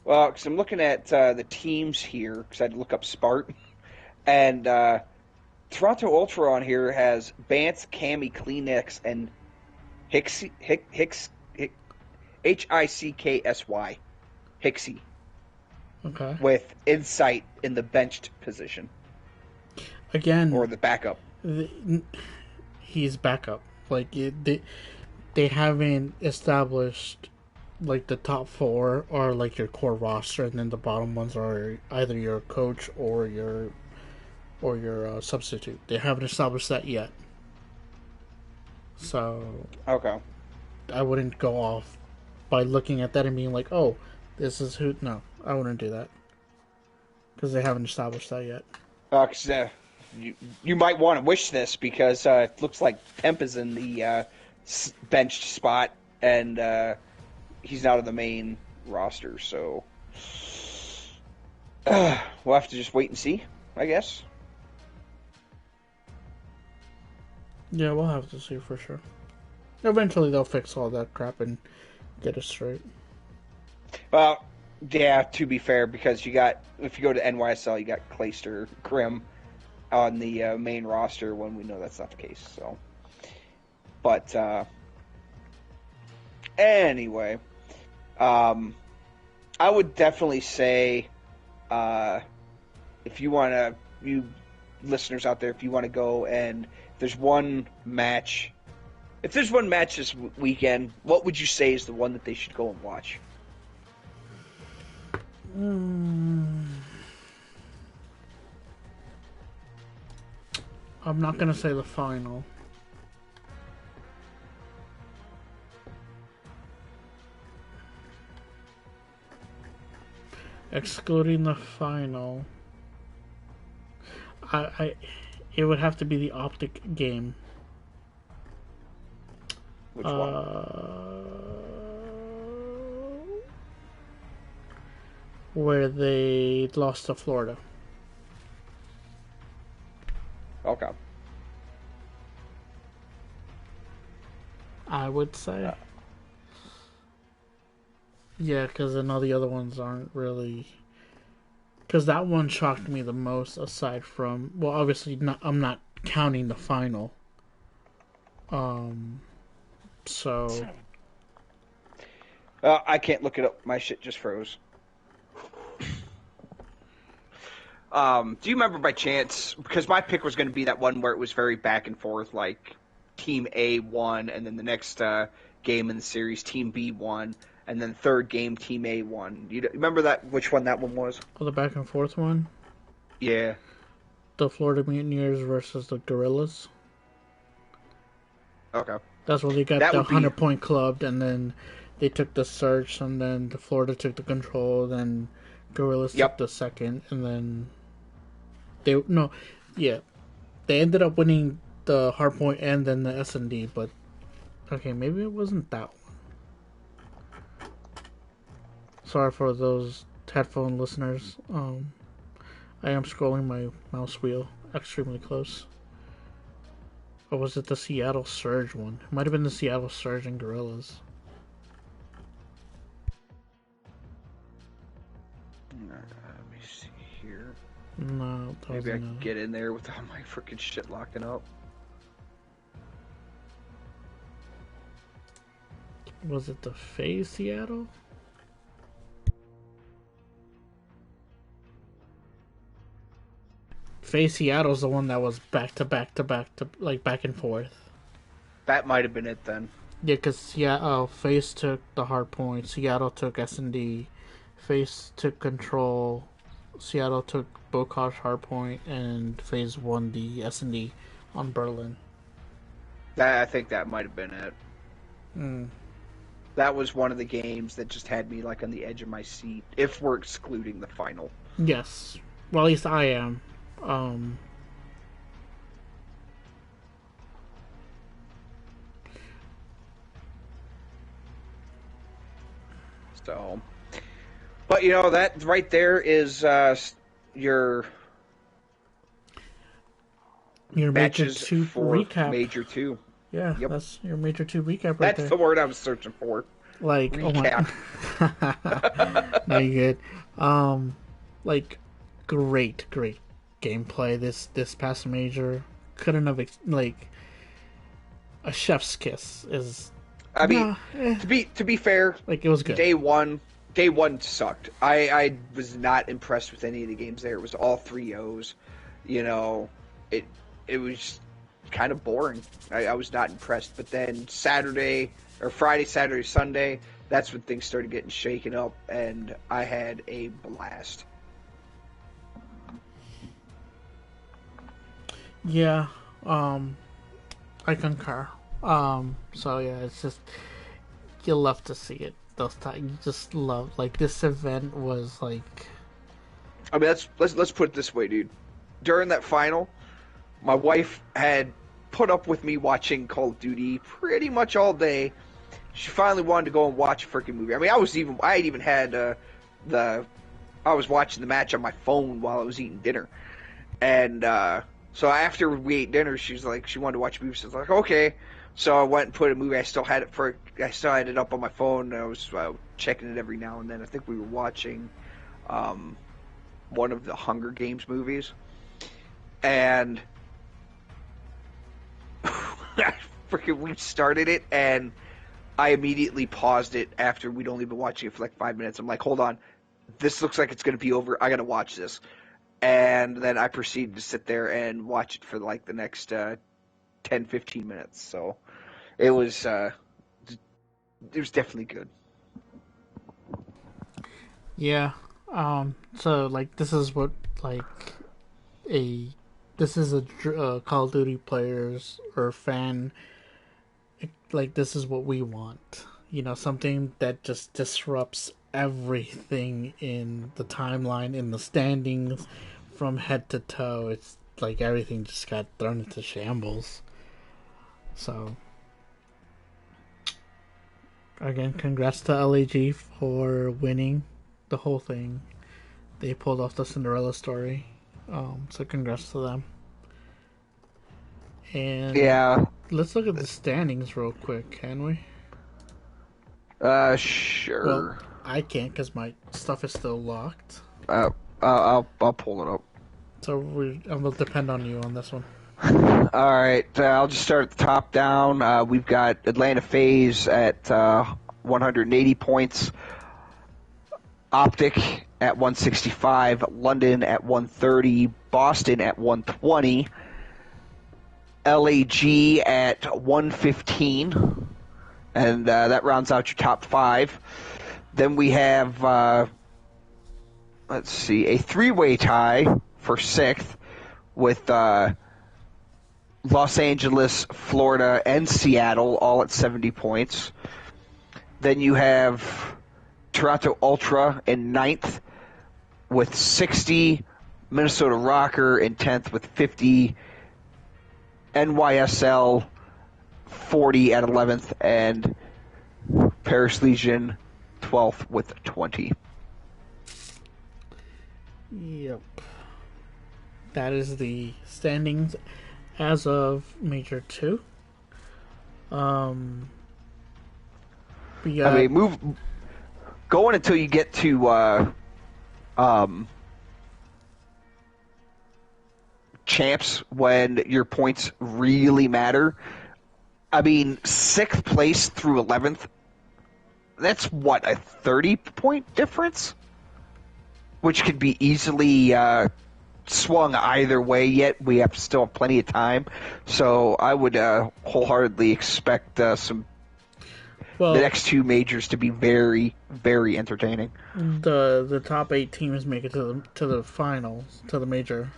Well, because I'm looking at the teams here, because I had to look up Spart, and Toronto Ultra on here has Bance, Cammy, Kleenex, and Hicksy, Hixie, Okay. with Insight in the benched position, or Again, the backup. he's backup. Like they haven't established like the top four are like your core roster, and then the bottom ones are either your coach or your substitute. They haven't established that yet, so Okay. I wouldn't go off by looking at that and being like, "Oh, this is who." No, I wouldn't do that because they haven't established that yet. 'Cause, you might want to wish this because it looks like Temp is in the benched spot, and he's not on the main roster. So we'll have to just wait and see, I guess. Yeah, we'll have to see for sure. Eventually, they'll fix all that crap and get it straight. Well, yeah. To be fair, because you got if you go to NYSL, you got Clayster, Grimm on the main roster when we know that's not the case. So, but anyway, um, I would definitely say if you want to, you listeners out there, if you want to go and there's one match, if there's one match this weekend, what would you say is the one that they should go and watch? I'm not gonna say the final. Excluding the final, I it would have to be the Optic game. Which one? Where they lost to Florida. Okay. I would say. Yeah, because then all the other ones aren't really. Because that one shocked me the most, aside from. Well, obviously, not, I'm not counting the final. So. I can't look it up. My shit just froze. Do you remember by chance? Because my pick was going to be that one where it was very back and forth, like Team A won, and then the next game in the series, Team B won, and then third game, Team A won. You remember that? Which one that one was? Oh, the back and forth one? Yeah. The Florida Mutineers versus the Gorillas. Okay. That's where they got That the would be 100-point clubbed, and then they took the search, and then the Florida took the control, then Gorillas took Yep. the second, and then they no, yeah, they ended up winning the hardpoint and then the S&D, but okay, maybe it wasn't that one. sorry for those headphone listeners. I am scrolling my mouse wheel extremely close. Or was it the Seattle Surge one? It might have been the Seattle Surge and Gorillas. Let me see here. No, that Maybe I wasn't can get in there without my freaking shit locking up. Was it the FaZe Seattle? FaZe Seattle's the one that was back to back to back to like back and forth. That might have been it then. Yeah, because FaZe took the hard point, Seattle took S&D, FaZe took control, Seattle took Bocage hard point, and FaZe won the S&D on Berlin. I think that might have been it. Mm. That was one of the games that just had me like on the edge of my seat, if we're excluding the final. Yes. Well, at least I am. So, but you know, that right there is your Major matches 2 for recap. Major 2. Yeah, Yep. That's your Major 2 recap right That's there. the word I was searching for. Like, recap. Oh my... No, you're good. Like, great gameplay this past Major. Couldn't have, like, a chef's kiss is... I mean, to be fair, like, it was good. Day one sucked. I was not impressed with any of the games there. It was all 3-0s. You know, it was kind of boring. I was not impressed. But then Friday, Saturday, Sunday, that's when things started getting shaken up, and I had a blast. Yeah, I concur. So yeah, it's just, you love to see it. Those times, you just love, like, this event was like... I mean, let's put it this way, dude. During that final, my wife had put up with me watching Call of Duty pretty much all day. She finally wanted to go and watch a freaking movie. I mean, I was watching the match on my phone while I was eating dinner, and so after we ate dinner, she wanted to watch a movie. So I was like, okay. So I went and put a movie. I still had it up on my phone. And I was checking it every now and then. I think we were watching one of the Hunger Games movies, and we started it, and I immediately paused it after we'd only been watching it for like 5 minutes. I'm like, hold on, this looks like it's going to be over. I got to watch this. And then I proceeded to sit there and watch it for like the next 10, 15 minutes. So it was definitely good. Yeah. So like, this is what this is a Call of Duty players or fan, like, this is what we want. You know, something that just disrupts everything in the timeline, in the standings, from head to toe. It's like everything just got thrown into shambles. So, again, congrats to LAG for winning the whole thing. They pulled off the Cinderella story. So congrats to them. And yeah, let's look at the standings real quick, can we? Sure. Well, I can't because my stuff is still locked. I'll pull it up. So I'm gonna depend on you on this one. All right, I'll just start at the top down. We've got Atlanta FaZe at 180 points, Optic at 165, London at 130, Boston at 120, LAG at 115, and that rounds out your top 5. Then we have, let's see, a 3-way tie for 6th with Los Angeles, Florida, and Seattle all at 70 points. Then you have Toronto Ultra in 9th with 60, Minnesota Rocker in 10th with 50, NYSL 40 at 11th, and Paris Legion 12th with 20. Yep. That is the standings as of Major 2. We I got... mean, going until you get to champs when your points really matter. I mean, 6th place through 11th, that's what, a 30-point difference? Which could be easily swung either way, yet we have still have plenty of time. So I would wholeheartedly expect the next 2 majors to be very, very entertaining. The top 8 teams make it to the finals, to the major.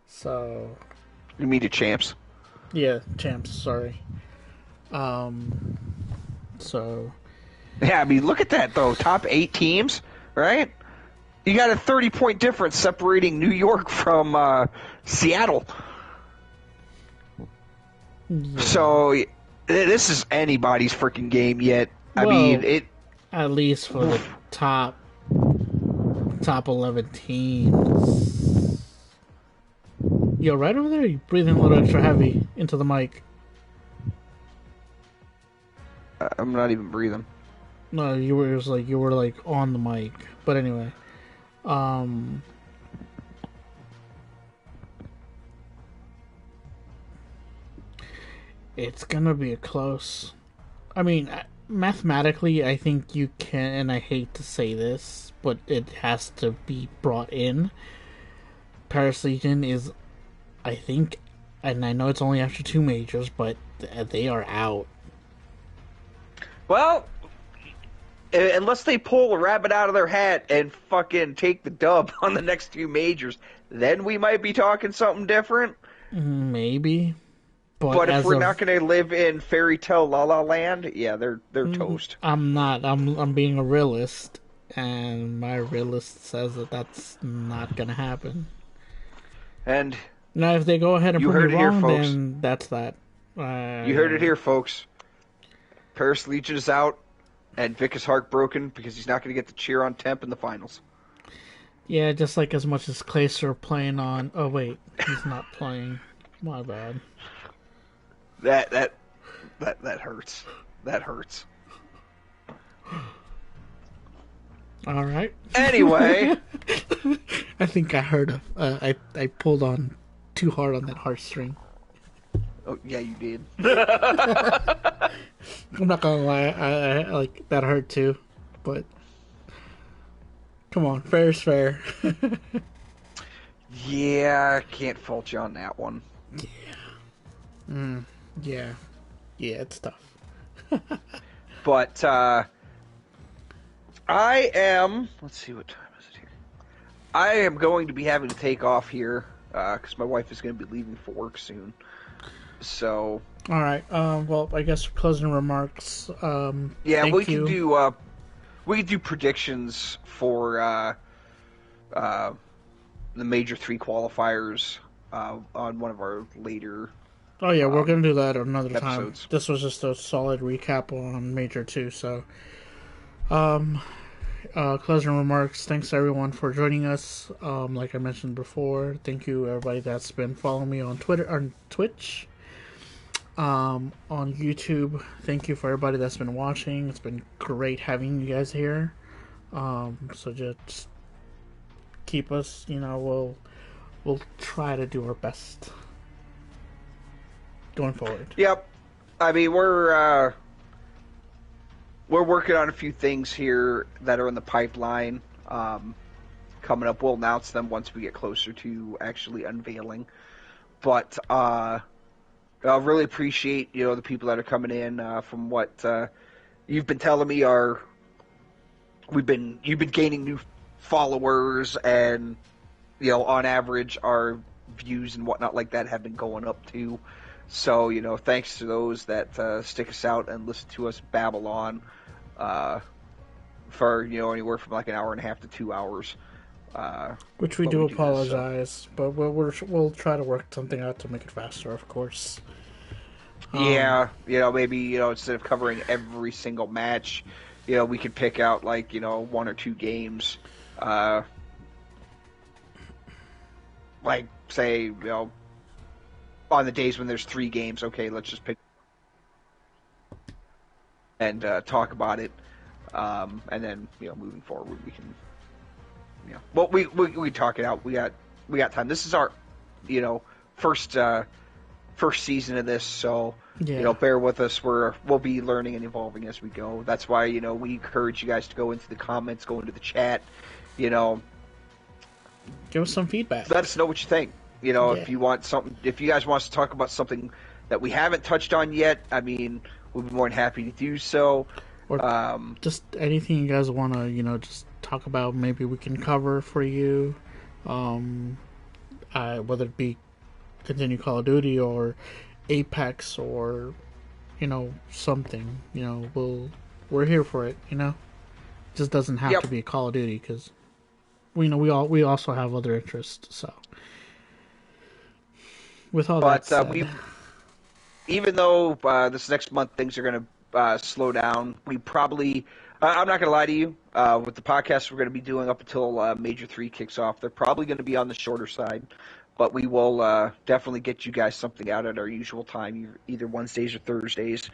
So You mean the champs? yeah, champs. Sorry. So Yeah, I mean, look at that though. Top 8 teams, right? You got a 30-point difference separating New York from Seattle. yeah. So this is anybody's freaking game. Yet, I mean, it at least for the top 11 teams. Yo, right over there, you breathing a little extra heavy into the mic. I'm not even breathing. No, you were like on the mic. But anyway, it's gonna be a close. I mean, mathematically, I think you can, and I hate to say this, but it has to be brought in. Paris Legion is, I think, and I know it's only after 2 majors, but they are out. Well, unless they pull a rabbit out of their hat and fucking take the dub on the next 2 majors, then we might be talking something different. Maybe. But if we're not going to live in fairy tale la la land, yeah, they're toast. I'm not. I'm being a realist, and my realist says that that's not going to happen. And now, if they go ahead and prove me wrong, here, then that's that. You heard it here, folks. Paris Legion is out, and Vic is heartbroken because he's not going to get to cheer on Temp in the finals. Yeah, just like as much as Clayster playing on... Oh, wait. He's not playing. My bad. That hurts. That hurts. All right. Anyway. I think I heard I pulled on too hard on that heartstring. Oh, yeah, you did. I'm not gonna lie, I like that hurt too, but come on, fair is fair. Yeah, I can't fault you on that one. Yeah. Yeah, it's tough. But I am. Let's see, what time is it here? I am going to be having to take off here because my wife is going to be leaving for work soon. So. All right. Well, I guess closing remarks. Yeah, we can do predictions for the major 3 qualifiers on one of our later. Oh yeah, we're gonna do that another episodes. time. This was just a solid recap on Major 2. So, closing remarks. Thanks everyone for joining us. Like I mentioned before, thank you everybody that's been following me on Twitter, on Twitch. On YouTube, thank you for everybody that's been watching. It's been great having you guys here. So just keep us, we'll try to do our best going forward. Yep. I mean, we're working on a few things here that are in the pipeline. Coming up, we'll announce them once we get closer to actually unveiling. But I really appreciate the people that are coming in. From what you've been telling me, you've been gaining new followers, and on average our views and whatnot like that have been going up too. So thanks to those that stick us out and listen to us babble on for anywhere from like an hour and a half to 2 hours. Which we do apologize, but we'll try to work something out to make it faster, of course. Yeah, maybe instead of covering every single match, we could pick out like 1 or 2 games like say on the days when there's 3 games, okay, let's just pick and talk about it, and then moving forward we can well we talk it out. We got time. This is our first season of this, so bear with us. We'll be learning and evolving as we go. That's why we encourage you guys to go into the comments, go into the chat, give us some feedback. Let us know what you think. If you want something, if you guys want us to talk about something that we haven't touched on yet, I mean, we'll be more than happy to do so. Or just anything you guys want to just talk about, maybe we can cover for you, whether it be continue Call of Duty or Apex or something. We're here for it. It just doesn't have to be Call of Duty, because we also have other interests. So with all that said, even though this next month things are going to slow down, we probably I'm not going to lie to you, with the podcast we're going to be doing up until Major 3 kicks off, they're probably going to be on the shorter side, but we will definitely get you guys something out at our usual time, either Wednesdays or Thursdays,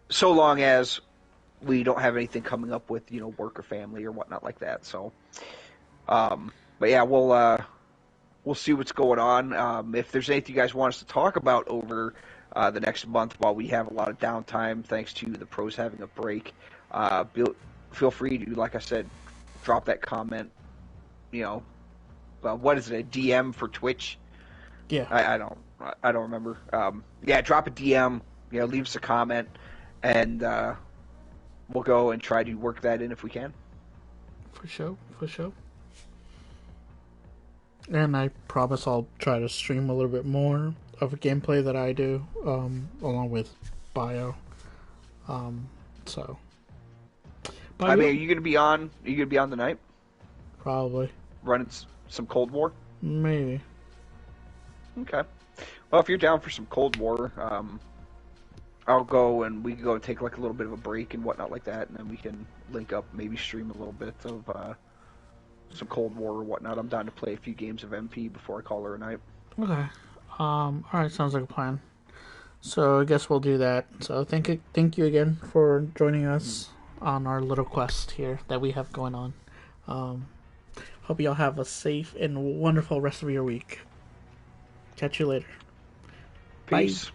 so long as we don't have anything coming up with work or family or whatnot like that. So but yeah, we'll see what's going on. If there's anything you guys want us to talk about over the next month while we have a lot of downtime, thanks to the pros having a break, feel free to, like I said, drop that comment. What is it, a DM for Twitch? Yeah. I don't remember. Drop a DM, leave us a comment, and we'll go and try to work that in if we can. For sure. And I promise I'll try to stream a little bit more of a gameplay that I do, along with Bio. So. I mean, are you gonna be on? Are you gonna be on tonight? Probably. Running some Cold War? Maybe. Okay. Well, if you're down for some Cold War, I'll go and we can go take like a little bit of a break and whatnot like that, and then we can link up, maybe stream a little bit of some Cold War or whatnot. I'm down to play a few games of MP before I call her a night. Okay. Alright, sounds like a plan. So I guess we'll do that. So thank you again for joining us on our little quest here that we have going on. Hope y'all have a safe and wonderful rest of your week. Catch you later. Peace. Bye.